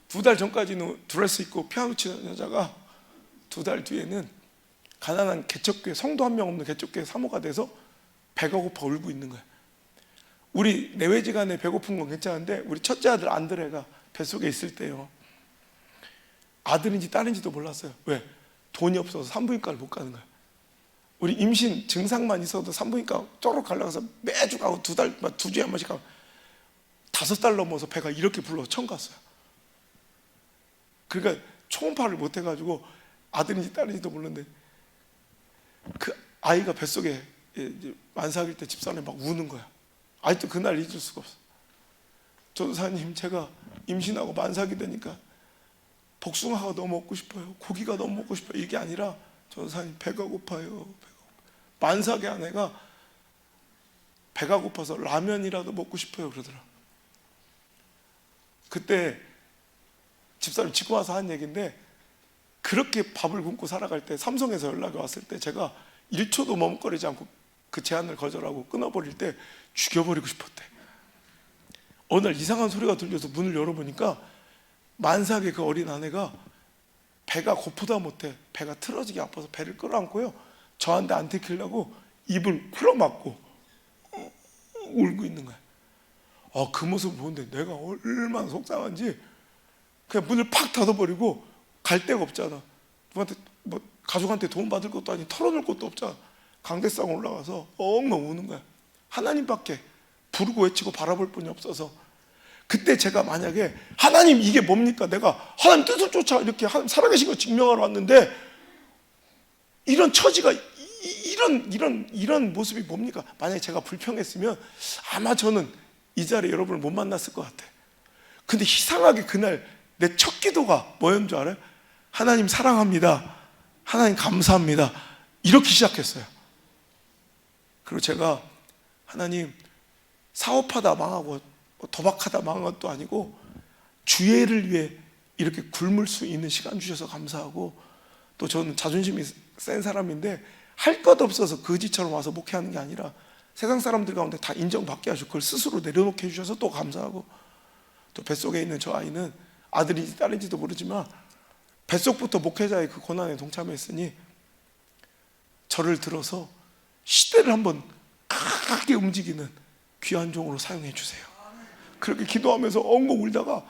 2달 전까지는 드레스 입고 피아노 치는 여자가 2달 뒤에는 가난한 개척교회, 성도 한 명 없는 개척교회 사모가 돼서 배가 고파 울고 있는 거예요. 우리 내외지간에 배고픈 건 괜찮은데, 우리 첫째 아들 안드레가 뱃속에 있을 때요, 아들인지 딸인지도 몰랐어요. 왜? 돈이 없어서 산부인과를 못 가는 거예요. 우리 임신 증상만 있어도 산부인과 쪼록 가려가서 매주 가고 2주에 한 번씩 가고 5달 넘어서 배가 이렇게 불러서 처음 갔어요. 그러니까 초음파를 못 해가지고 아들인지 딸인지도 모르는데, 그 아이가 뱃속에 만삭일 때 집사람이 막 우는 거야. 아직도 그날 잊을 수가 없어. 전도사님, 제가 임신하고 만삭이 되니까 복숭아가 너무 먹고 싶어요, 고기가 너무 먹고 싶어요, 이게 아니라 전도사님 배가 고파요. 만삭의 아내가 배가 고파서 라면이라도 먹고 싶어요 그러더라. 그때 집사람 짓고 와서 한 얘기인데, 그렇게 밥을 굶고 살아갈 때 삼성에서 연락이 왔을 때 제가 1초도 머뭇거리지 않고 그 제안을 거절하고 끊어버릴 때 죽여버리고 싶었대. 어느 날 이상한 소리가 들려서 문을 열어보니까 만삭의 그 어린 아내가 배가 고프다 못해 배가 틀어지게 아파서 배를 끌어안고요, 저한테 안 들키려고 입을 풀어막고 울고 있는 거야. 그 모습을 보는데 내가 얼마나 속상한지, 그냥 문을 팍 닫아버리고, 갈 데가 없잖아. 누구한테 가족한테 도움 받을 것도 아니, 털어놓을 것도 없잖아. 강대상 올라가서 엉엉 우는 거야. 하나님밖에 부르고 외치고 바라볼 분이 없어서. 그때 제가 만약에 하나님 이게 뭡니까? 내가 하나님 뜻을 쫓아 이렇게 하나님 살아계신 거 증명하러 왔는데 이런 처지가, 이런 모습이 뭡니까? 만약에 제가 불평했으면 아마 저는 이 자리에 여러분을 못 만났을 것 같아. 근데 이상하게 그날 내 첫 기도가 뭐였는 줄 알아요? 하나님 사랑합니다, 하나님 감사합니다, 이렇게 시작했어요. 그리고 제가 하나님, 사업하다 망하고 도박하다 망한 것도 아니고 주의를 위해 이렇게 굶을 수 있는 시간 주셔서 감사하고, 또 저는 자존심이 센 사람인데 할 것 없어서 거지처럼 와서 목회하는 게 아니라 세상 사람들 가운데 다 인정받게 하시고 그걸 스스로 내려놓게 해주셔서 또 감사하고, 또 뱃속에 있는 저 아이는 아들인지 딸인지도 모르지만 뱃속부터 목회자의 그 고난에 동참했으니 저를 들어서 시대를 한번 크게 움직이는 귀한 종으로 사용해 주세요. 그렇게 기도하면서 엉엉 울다가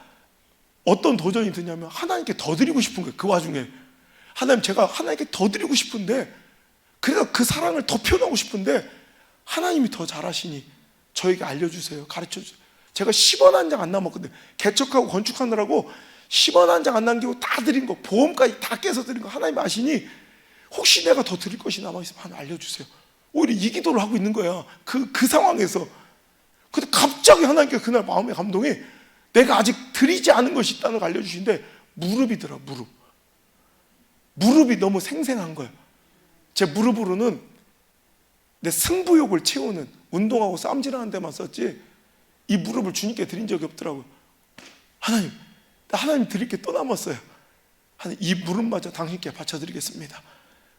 어떤 도전이 드냐면, 하나님께 더 드리고 싶은 거예요. 그 와중에 하나님, 제가 하나님께 더 드리고 싶은데, 그래서 그 사랑을 더 표현하고 싶은데 하나님이 더 잘하시니 저에게 알려주세요, 가르쳐주세요. 제가 10원 한 장 안 남았거든요. 개척하고 건축하느라고 10원 한 장 안 남기고 다 드린 거, 보험까지 다 깨서 드린 거 하나님 아시니 혹시 내가 더 드릴 것이 남아있으면 하나님 알려주세요. 오히려 이 기도를 하고 있는 거야, 그 상황에서. 근데 갑자기 하나님께 그날 마음의 감동이, 내가 아직 드리지 않은 것이 있다는 걸 알려주시는데 무릎이더라. 무릎이 너무 생생한 거야. 제 무릎으로는 내 승부욕을 채우는, 운동하고 쌈질하는 데만 썼지 이 무릎을 주님께 드린 적이 없더라고요. 하나님 드릴 게 또 남았어요. 하는 이 무릎마저 당신께 바쳐드리겠습니다.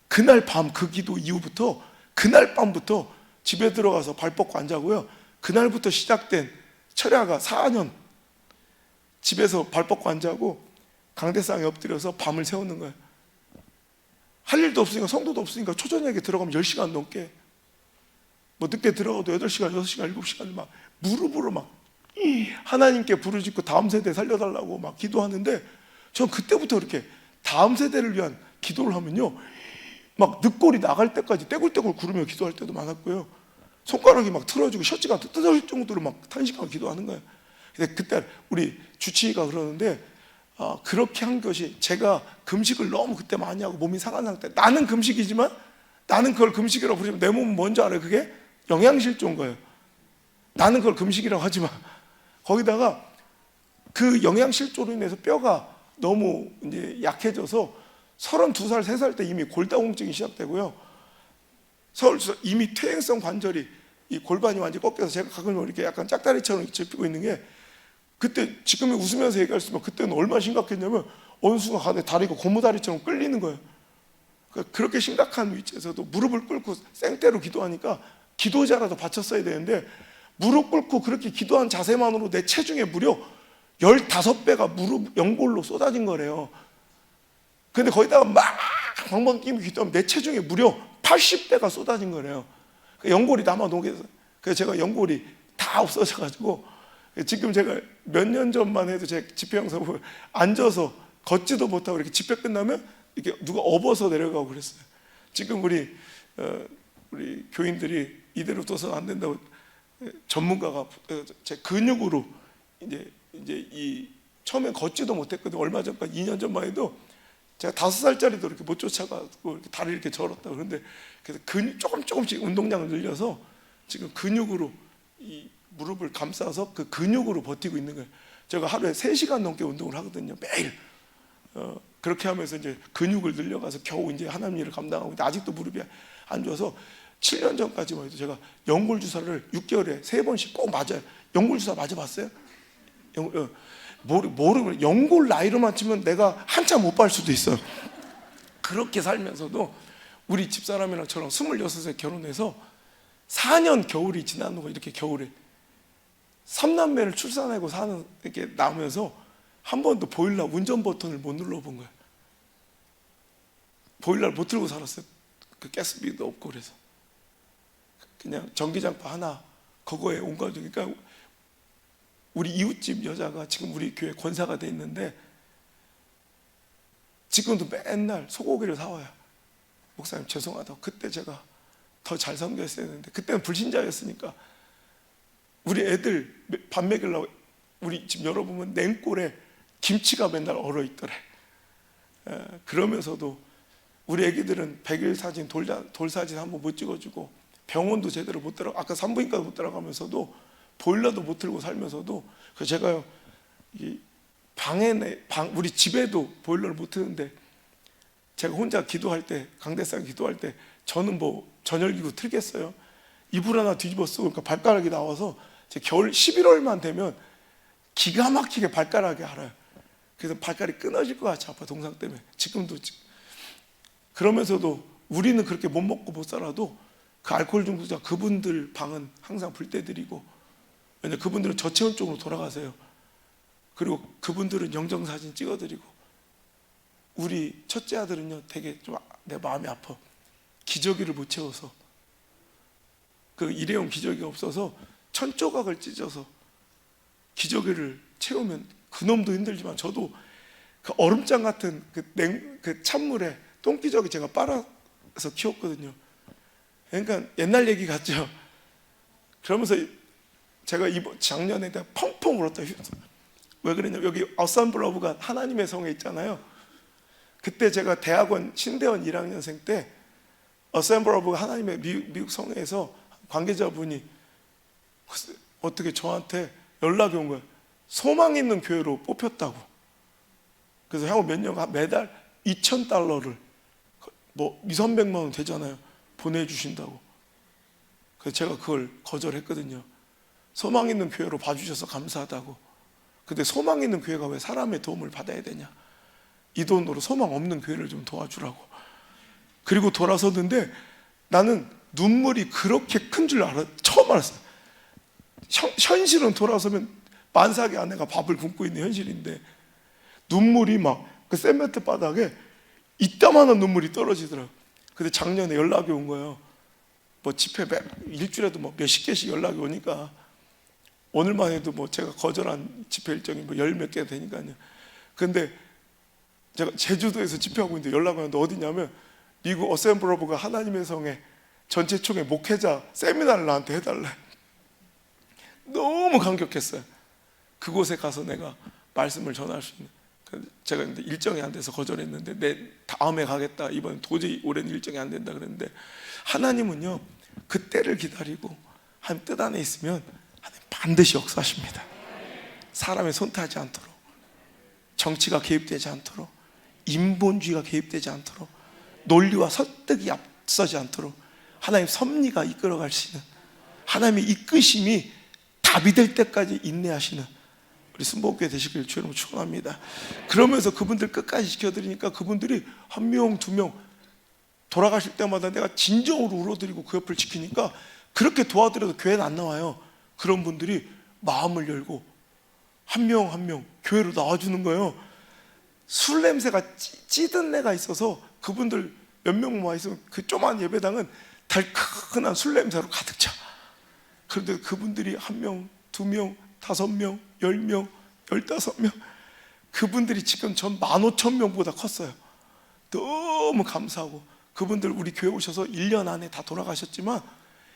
그날 밤 그 기도 이후부터 그날 밤부터 집에 들어가서 발 뻗고 안 자고요. 그날부터 시작된 철야가 4년 집에서 발 뻗고 안 자고 강대상에 엎드려서 밤을 새우는 거예요. 할 일도 없으니까, 성도도 없으니까 초저녁에 들어가면 10시간 넘게, 뭐 늦게 들어가도 8시간, 6시간, 7시간 막 무릎으로 막 하나님께 부르짖고 다음 세대 살려달라고 막 기도하는데, 전 그때부터 그렇게 다음 세대를 위한 기도를 하면요, 막 늑골이 나갈 때까지 떼굴떼굴 구르며 기도할 때도 많았고요, 손가락이 막 틀어지고 셔츠가 뜯어질 정도로 막 탄식하고 기도하는 거예요. 근데 그때 우리 주치의가 그러는데, 그렇게 한 것이, 제가 금식을 너무 그때 많이 하고 몸이 상한 상태, 나는 금식이지만 나는 그걸 금식이라고 부르면 내 몸은 뭔지 알아요? 그게 영양실조인 거예요. 나는 그걸 금식이라고 하지만 거기다가 그 영양실조로 인해서 뼈가 너무 이제 약해져서 32살, 3살 때 이미 골다공증이 시작되고요, 이미 퇴행성 관절이, 이 골반이 완전히 꺾여서 제가 가끔 이렇게 약간 짝다리처럼 접히고 있는 게, 그때 지금 웃으면서 얘기할 수 있지만 그때는 얼마나 심각했냐면 어느 순간 가다 다리가 고무다리처럼 끌리는 거예요. 그렇게 심각한 위치에서도 무릎을 꿇고 생떼로 기도하니까 기도자라도 바쳤어야 되는데, 무릎 꿇고 그렇게 기도한 자세만으로 내 체중의 무려 15배가 무릎 연골로 쏟아진 거래요. 근데 거기다가 막 방방 끼며 기도하면 내 체중의 무려 80배가 쏟아진 거래요. 연골이 남아 녹여서, 그래서 제가 연골이 다 없어져 가지고 지금 제가 몇 년 전만 해도 제 집회 영상 보면 앉아서 걷지도 못하고 이렇게 집회 끝나면 이렇게 누가 업어서 내려가고 그랬어요. 지금 우리 교인들이 이대로 둬서 안 된다고, 전문가가 제 근육으로 이제 이 처음에 걷지도 못했거든요. 얼마 전까지 2년 전만 해도 제가 5살짜리도 이렇게 못 쫓아가고 이렇게 다리를 이렇게 절었다. 그런데 그래서 조금씩 운동량을 늘려서 지금 근육으로 이 무릎을 감싸서 그 근육으로 버티고 있는 거예요. 제가 하루에 3시간 넘게 운동을 하거든요, 매일. 그렇게 하면서 이제 근육을 늘려가서 겨우 이제 하나님 일을 감당하고 있는데, 아직도 무릎이 안 좋아서 7년 전까지만 해도 제가 연골 주사를 6개월에 3번씩 꼭 맞아요. 연골 주사 맞아봤어요? 모르면 연골 나이로만 치면 내가 한참 못 발 수도 있어요. 그렇게 살면서도 우리 집사람이랑 저랑 26세 결혼해서 4년 겨울이 지난 후 이렇게 겨울에 3남매를 출산하고 사는, 이렇게 나오면서 한 번도 보일러 운전 버튼을 못 눌러본 거예요. 보일러를 못 틀고 살았어요. 그 가스비도 없고 그래서 그냥 전기장파 하나, 그거에 온 가족이. 그러니까 우리 이웃집 여자가 지금 우리 교회 권사가 돼 있는데 지금도 맨날 소고기를 사와요. 목사님 죄송하다고, 그때 제가 더 잘 섬겼어야 했는데, 그때는 불신자였으니까. 우리 애들 밥 먹이려고 우리 집 열어보면 냉골에 김치가 맨날 얼어있더래. 그러면서도 우리 애기들은 100일 사진, 돌 사진 한번 못 찍어주고, 병원도 제대로 못 들어가, 아까 산부인과도 못 들어가면서도, 보일러도 못 틀고 살면서도, 그래서 제가요, 이 우리 집에도 보일러를 못 트는데, 제가 혼자 기도할 때, 강대상 기도할 때, 저는 뭐 전열기구 틀겠어요? 이불 하나 뒤집어 쓰고, 그러니까 발가락이 나와서 제 겨울 11월만 되면 기가 막히게 발가락이 알아요. 그래서 발가락이 끊어질 것 같이 아파, 동상 때문에. 지금도. 그러면서도 우리는 그렇게 못 먹고 못 살아도 그 알코올 중독자 그분들 방은 항상 불 떼드리고, 왜냐면 그분들은 저체온 쪽으로 돌아가세요. 그리고 그분들은 영정사진 찍어드리고, 우리 첫째 아들은요 되게 좀 내 마음이 아파. 기저귀를 못 채워서, 그 일회용 기저귀가 없어서 천조각을 찢어서 기저귀를 채우면 그놈도 힘들지만 저도 그 얼음장 같은 그 찬물에 똥기저귀 제가 빨아서 키웠거든요. 그러니까 옛날 얘기 같죠. 그러면서 제가 작년에 펑펑 울었다. 왜 그랬냐면 여기 어셈블러브가 하나님의 성에 있잖아요. 그때 제가 대학원 신대원 1학년생 때 어셈블러브가 하나님의 미국 성에서 관계자분이 어떻게 저한테 연락이 온 거예요. 소망 있는 교회로 뽑혔다고. 그래서 향후 몇 년간 매달 $2,000를 뭐 2,300만 원 되잖아요, 보내주신다고. 그래서 제가 그걸 거절했거든요. 소망 있는 교회로 봐주셔서 감사하다고. 근데 소망 있는 교회가 왜 사람의 도움을 받아야 되냐? 이 돈으로 소망 없는 교회를 좀 도와주라고. 그리고 돌아섰는데 나는 눈물이 그렇게 큰 줄 처음 알았어요. 현실은 돌아서면 만삭의 아내가 밥을 굶고 있는 현실인데 눈물이 막 그 샌매트 바닥에 이따만한 눈물이 떨어지더라고요. 근데 작년에 연락이 온 거예요. 뭐 집회 일주일에도 뭐 몇십 개씩 연락이 오니까 오늘만 해도 뭐 제가 거절한 집회 일정이 뭐 열 몇 개 되니까요. 근데 제가 제주도에서 집회하고 있는데 연락이 왔는데 어디냐면 미국 어셈블 오브가 하나님의 성의 전체 총회 목회자 세미나를 나한테 해달래. 너무 감격했어요. 그곳에 가서 내가 말씀을 전할 수 있는. 제가 근데 일정이 안 돼서 거절했는데 내 다음에 가겠다. 이번 도저히 올해는 일정이 안 된다 그랬는데 하나님은요 그때를 기다리고 하나님 뜻 안에 있으면 하나님 반드시 역사하십니다. 사람의 손 타지 않도록, 정치가 개입되지 않도록, 인본주의가 개입되지 않도록, 논리와 설득이 앞서지 않도록 하나님 섭리가 이끌어갈 수 있는 하나님의 이끄심이 답이 될 때까지 인내하시는 우리 순복교회 되시길 주여로 축원합니다. 그러면서 그분들 끝까지 지켜드리니까 그분들이 한 명, 두 명 돌아가실 때마다 내가 진정으로 울어드리고 그 옆을 지키니까 그렇게 도와드려도 교회는 안 나와요. 그런 분들이 마음을 열고 한 명 한 명 교회로 나와주는 거예요. 술 냄새가 찌든 애가 있어서 그분들 몇 명만 와 있으면 그 조그만 예배당은 달큰한 술 냄새로 가득 차. 그런데 그분들이 한 명, 두 명, 5명, 10명, 15명 그분들이 지금 전 15,000명보다 컸어요. 너무 감사하고 그분들 우리 교회 오셔서 1년 안에 다 돌아가셨지만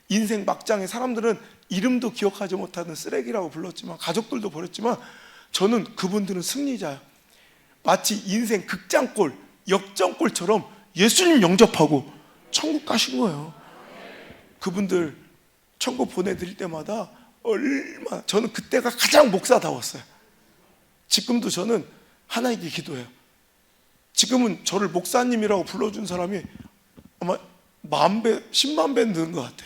인생 막장에 사람들은 이름도 기억하지 못하는 쓰레기라고 불렀지만 가족들도 버렸지만 저는 그분들은 승리자예요. 마치 인생 극장골, 역전골처럼 예수님 영접하고 천국 가신 거예요. 그분들 천국 보내드릴 때마다 얼마나 저는 그때가 가장 목사다웠어요. 지금도 저는 하나님께 기도해요. 지금은 저를 목사님이라고 불러준 사람이 아마 10,000배, 10만 배 는 것 같아.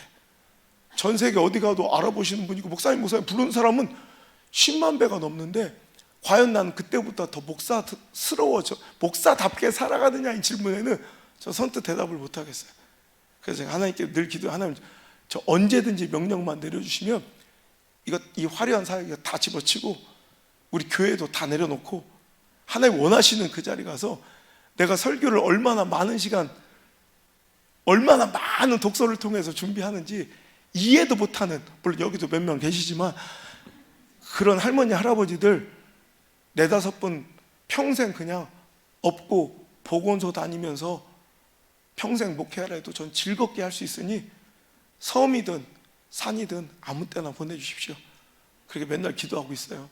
전 세계 어디 가도 알아보시는 분이고 목사님 부르는 사람은 10만 배가 넘는데 과연 난 그때부터 더 목사스러워져 목사답게 살아가느냐 이 질문에는 저 선뜻 대답을 못 하겠어요. 그래서 제가 하나님께 늘 기도해요. 하나님 저 언제든지 명령만 내려주시면 이 화려한 사역이 다 집어치고 우리 교회도 다 내려놓고 하나님 원하시는 그 자리 가서 내가 설교를 얼마나 많은 시간 얼마나 많은 독서를 통해서 준비하는지 이해도 못하는, 물론 여기도 몇 명 계시지만 그런 할머니 할아버지들 4-5분 평생 그냥 업고 보건소 다니면서 평생 목회하라 해도 전 즐겁게 할 수 있으니 섬이든 산이든 아무 때나 보내주십시오. 그렇게 맨날 기도하고 있어요.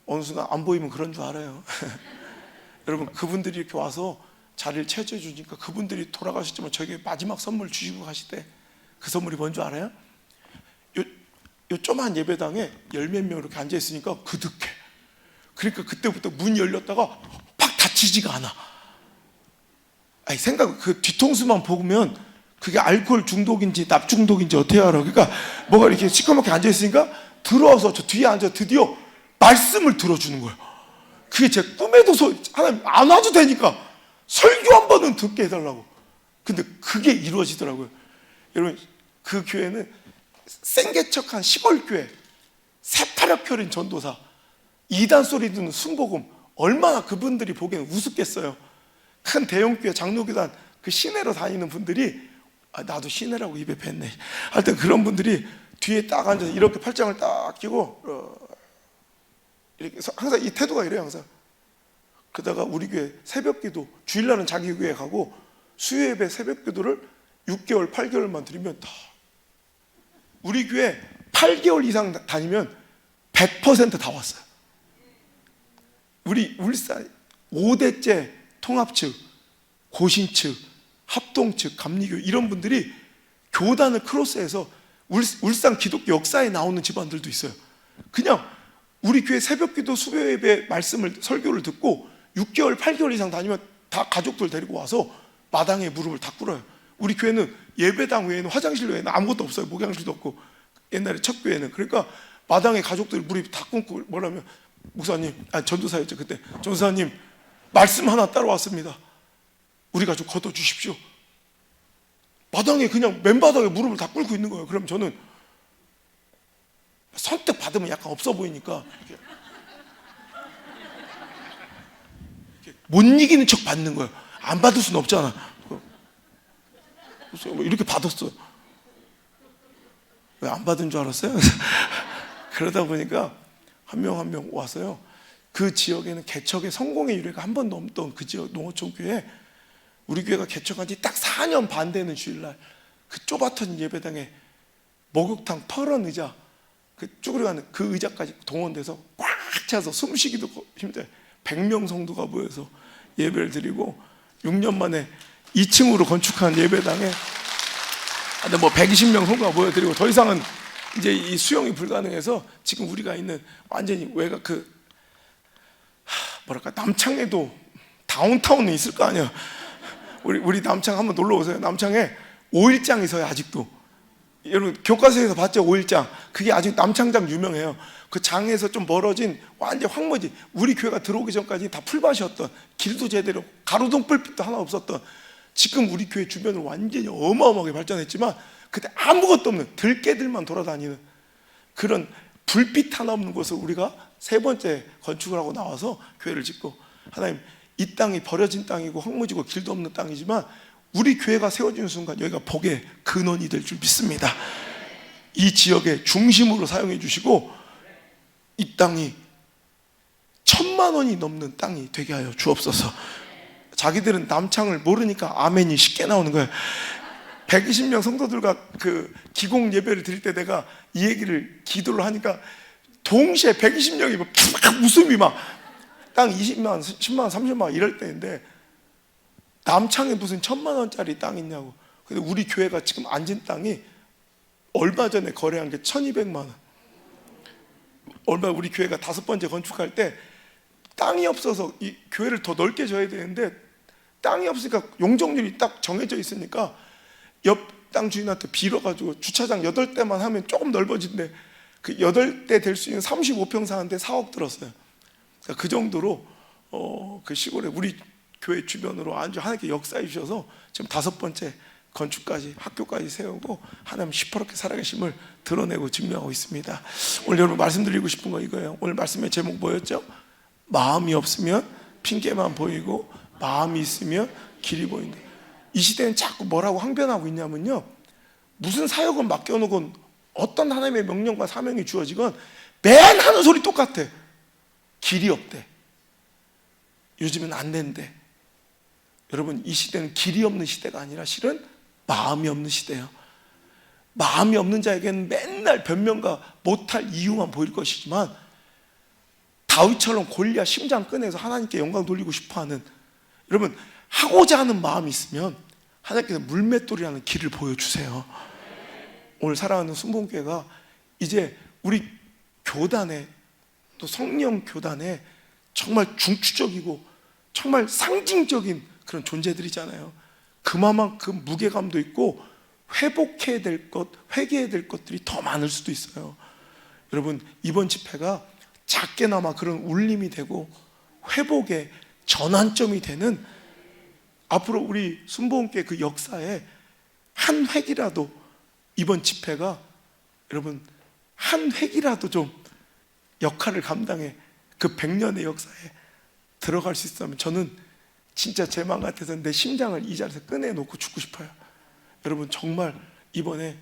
어느 순간 안 보이면 그런 줄 알아요. 여러분 그분들이 이렇게 와서 자리를 차지해 주니까 그분들이 돌아가셨지만 저에게 마지막 선물 주시고 가시대. 그 선물이 뭔 줄 알아요? 요 조그만 예배당에 10몇 명 이렇게 앉아 있으니까 그득해. 그러니까 그때부터 문이 열렸다가 팍 닫히지가 않아. 아니 그 뒤통수만 보면 그게 알코올 중독인지 납 중독인지 어떻게 알아? 그러니까 뭐가 이렇게 시커멓게 앉아 있으니까 들어와서 저 뒤에 앉아 드디어 말씀을 들어주는 거예요. 그게 제 꿈에도 하나님 안 와도 되니까 설교 한 번은 듣게 해달라고. 근데 그게 이루어지더라고요. 여러분 그 교회는 생개척한 시골교회, 새파랗게 혈인 전도사, 이단 소리 듣는 순복음, 얼마나 그분들이 보기에는 우습겠어요. 큰 대형교회 장로교단 그 시내로 다니는 분들이 나도 시내라고 입에 뱉네. 하여튼 그런 분들이 뒤에 딱 앉아서 이렇게 팔짱을 딱 끼고 이렇게 항상 이 태도가 이래요. 항상 그러다가 우리 교회 새벽기도 주일날은 자기 교회 가고 수요예배 새벽기도를 6개월 8개월만 드리면 다 우리 교회 8개월 이상 다니면 100% 다 왔어요. 우리 울산 5대째 통합측, 고신측, 합동측, 감리교 이런 분들이 교단을 크로스해서 울산 기독교 역사에 나오는 집안들도 있어요. 그냥 우리 교회 새벽기도 수요예배 말씀을 설교를 듣고 6개월 8개월 이상 다니면 다 가족들 데리고 와서 마당에 무릎을 다 꿇어요. 우리 교회는 예배당 외에는 화장실 외에는 아무것도 없어요. 목양실도 없고 옛날에 첫 교회는. 그러니까 마당에 가족들 무릎 다 꿇고 뭐라면 목사님, 전도사였죠 그때. 전도사님 말씀 하나 따라왔습니다. 우리가 좀 걷어주십시오. 마당에 그냥 맨바닥에 무릎을 다 꿇고 있는 거예요. 그럼 저는 선택 받으면 약간 없어 보이니까 이렇게 못 이기는 척 받는 거예요. 안 받을 수는 없잖아. 그래서 이렇게 받았어요. 왜 안 받은 줄 알았어요? 그러다 보니까 한 명 한 명 왔어요. 그 지역에는 개척의 성공의 유래가 한 번도 없던 그 지역 농어촌 교회, 우리 교회가 개척한 지 딱 4년 반 되는 주일날 그 좁았던 예배당에 목욕탕 퍼런 의자, 그 쭈그려 가는 그 의자까지 동원돼서 꽉 차서 숨쉬기도 힘들어요. 100명 성도가 모여서 예배를 드리고 6년 만에 2층으로 건축한 예배당에 근데 뭐 120명 성도가 모여드리고 더 이상은 이제 이 수용이 불가능해서 지금 우리가 있는 완전히 외곽 뭐랄까 남창에도 다운타운은 있을 거 아니야. 우리 남창 한번 놀러 오세요. 남창에 5일장 있어요. 아직도 여러분 교과서에서 봤죠? 5일장 그게 아직 남창장 유명해요. 그 장에서 좀 멀어진 완전 황무지, 우리 교회가 들어오기 전까지 다 풀밭이었던, 길도 제대로 가로등 뿔빛도 하나 없었던, 지금 우리 교회 주변을 완전히 어마어마하게 발전했지만 그때 아무것도 없는 들개들만 돌아다니는 그런 불빛 하나 없는 곳을 우리가 세 번째 건축을 하고 나와서 교회를 짓고, 하나님 이 땅이 버려진 땅이고 황무지고 길도 없는 땅이지만 우리 교회가 세워지는 순간 여기가 복의 근원이 될 줄 믿습니다. 이 지역의 중심으로 사용해 주시고 이 땅이 1,000만 원이 넘는 땅이 되게 하여 주옵소서. 자기들은 남창을 모르니까 아멘이 쉽게 나오는 거예요. 120명 성도들과 그 기공 예배를 드릴 때 내가 이 얘기를 기도를 하니까 동시에 120명이 막 웃음이 막 땅 20만, 10만, 30만 이럴 때인데 남창에 무슨 1,000만 원짜리 땅 있냐고. 근데 우리 교회가 지금 앉은 땅이 얼마 전에 거래한 게 1,200만 원. 얼마 우리 교회가 5번째 건축할 때 땅이 없어서 이 교회를 더 넓게 져야 되는데 땅이 없으니까 용적률이 딱 정해져 있으니까 옆 땅 주인한테 빌어가지고 주차장 8대만 하면 조금 넓어진대. 그 8대 될 수 있는 35평 사는데 4억 들었어요. 그러니까 그 정도로 그 시골에 우리 교회 주변으로 아주 하나님께 역사해 주셔서 지금 5번째 건축까지 학교까지 세우고 하나님 시퍼렇게 살아계심을 드러내고 증명하고 있습니다. 오늘 여러분 말씀드리고 싶은 거 이거예요. 오늘 말씀의 제목 뭐였죠? 마음이 없으면 핑계만 보이고 마음이 있으면 길이 보인다. 이 시대는 자꾸 뭐라고 항변하고 있냐면요, 무슨 사역을 맡겨놓건 어떤 하나님의 명령과 사명이 주어지건 맨 하는 소리 똑같아. 길이 없대. 요즘은 안 된대. 여러분 이 시대는 길이 없는 시대가 아니라 실은 마음이 없는 시대예요. 마음이 없는 자에게는 맨날 변명과 못할 이유만 보일 것이지만 다윗처럼 골리앗 심장 꺼내서 하나님께 영광 돌리고 싶어하는, 여러분 하고자 하는 마음이 있으면 하나님께서 물맷돌이라는 길을 보여주세요. 오늘 살아가는 순복음교회가 이제 우리 교단에 또 성령 교단에 정말 중추적이고 정말 상징적인 그런 존재들이잖아요. 그만큼 무게감도 있고 회복해야 될 것, 회개해야 될 것들이 더 많을 수도 있어요. 여러분 이번 집회가 작게나마 그런 울림이 되고 회복의 전환점이 되는, 앞으로 우리 순복음교회 그 역사에 한 획이라도, 이번 집회가 여러분 한 획이라도 좀 역할을 감당해 그 100년의 역사에 들어갈 수 있다면 저는 진짜 제 마음 같아서 내 심장을 이 자리에서 꺼내놓고 죽고 싶어요. 여러분 정말 이번에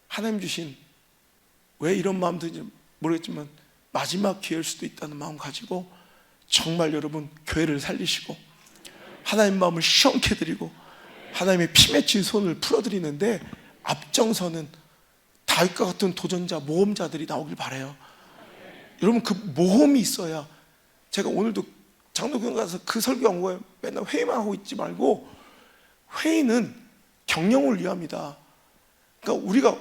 하나님 주신, 왜 이런 마음 드는지 모르겠지만 마지막 기회일 수도 있다는 마음 가지고 정말 여러분 교회를 살리시고 하나님 마음을 시원케 드리고 하나님의 피 맺힌 손을 풀어드리는데 앞장서는 다윗과 같은 도전자, 모험자들이 나오길 바라요. 여러분 그 모험이 있어야, 제가 오늘도 장로교회 가서 그 설교한 거예요. 맨날 회의만 하고 있지 말고 회의는 경영을 위함이다. 그러니까 우리가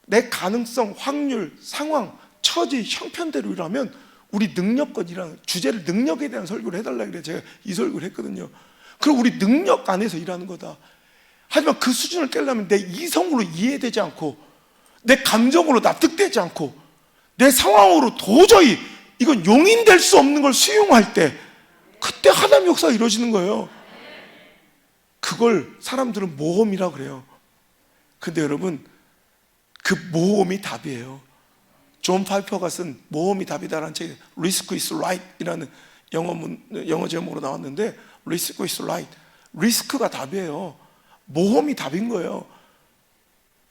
내 가능성, 확률, 상황, 처지, 형편대로 일하면 우리 능력껏 일하는, 주제를 능력에 대한 설교를 해달라 그래 제가 이 설교를 했거든요. 그럼 우리 능력 안에서 일하는 거다. 하지만 그 수준을 깨려면 내 이성으로 이해되지 않고 내 감정으로 납득되지 않고 내 상황으로 도저히 이건 용인될 수 없는 걸 수용할 때 그때 하나님 역사가 이루어지는 거예요. 그걸 사람들은 모험이라고 그래요. 근데 여러분, 그 모험이 답이에요. 존 파이퍼가 쓴 모험이 답이다라는 책에 Risk is right 이라는 영어 제목으로 나왔는데, Risk is right, 리스크가 답이에요. 모험이 답인 거예요.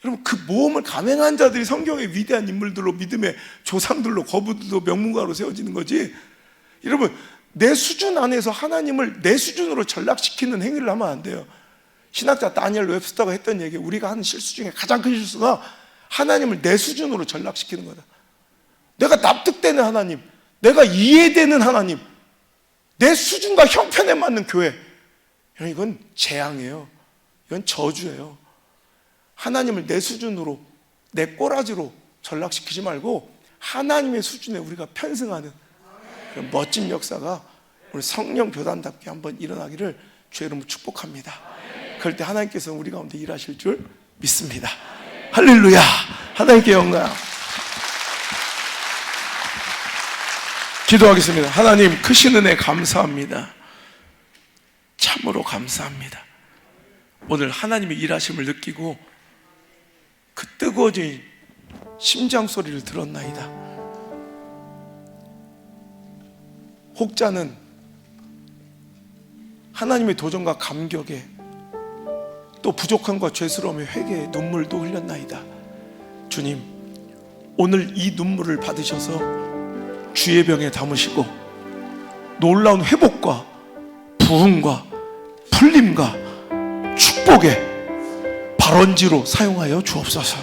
여러분, 그 모험을 감행한 자들이 성경의 위대한 인물들로, 믿음의 조상들로, 거부들로, 명문가로 세워지는 거지. 여러분, 내 수준 안에서 하나님을 내 수준으로 전락시키는 행위를 하면 안 돼요. 신학자 다니엘 웹스터가 했던 얘기, 우리가 하는 실수 중에 가장 큰 실수가 하나님을 내 수준으로 전락시키는 거다. 내가 납득되는 하나님, 내가 이해되는 하나님, 내 수준과 형편에 맞는 교회, 이건 재앙이에요. 이건 저주예요. 하나님을 내 수준으로, 내 꼬라지로 전락시키지 말고 하나님의 수준에 우리가 편승하는 그런 멋진 역사가 우리 성령 교단답게 한번 일어나기를 주의 이름으로 축복합니다. 그럴 때 하나님께서 우리 가운데 일하실 줄 믿습니다. 할렐루야! 하나님께 영광. 기도하겠습니다. 하나님, 크신 은혜 감사합니다. 참으로 감사합니다. 오늘 하나님의 일하심을 느끼고 그 뜨거워진 심장 소리를 들었나이다. 혹자는 하나님의 도전과 감격에, 또 부족함과 죄스러움의 회개에 눈물도 흘렸나이다. 주님, 오늘 이 눈물을 받으셔서 주의 병에 담으시고 놀라운 회복과 부흥과 풀림과 축복의 발원지로 사용하여 주옵소서.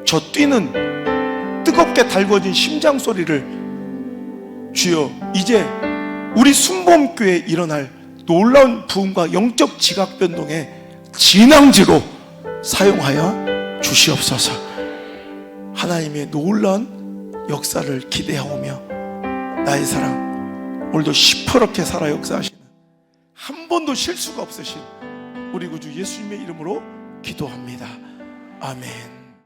저 뛰는 뜨겁게 달궈진 심장 소리를 주여, 이제 우리 순복음교회에 일어날 놀라운 부흥과 영적 지각 변동의 진앙지로 사용하여 주시옵소서. 하나님의 놀라운 역사를 기대하오며 나의 사랑, 오늘도 시퍼렇게 살아 역사하시는, 한 번도 실수가 없으신 우리 구주 예수님의 이름으로 기도합니다. 아멘.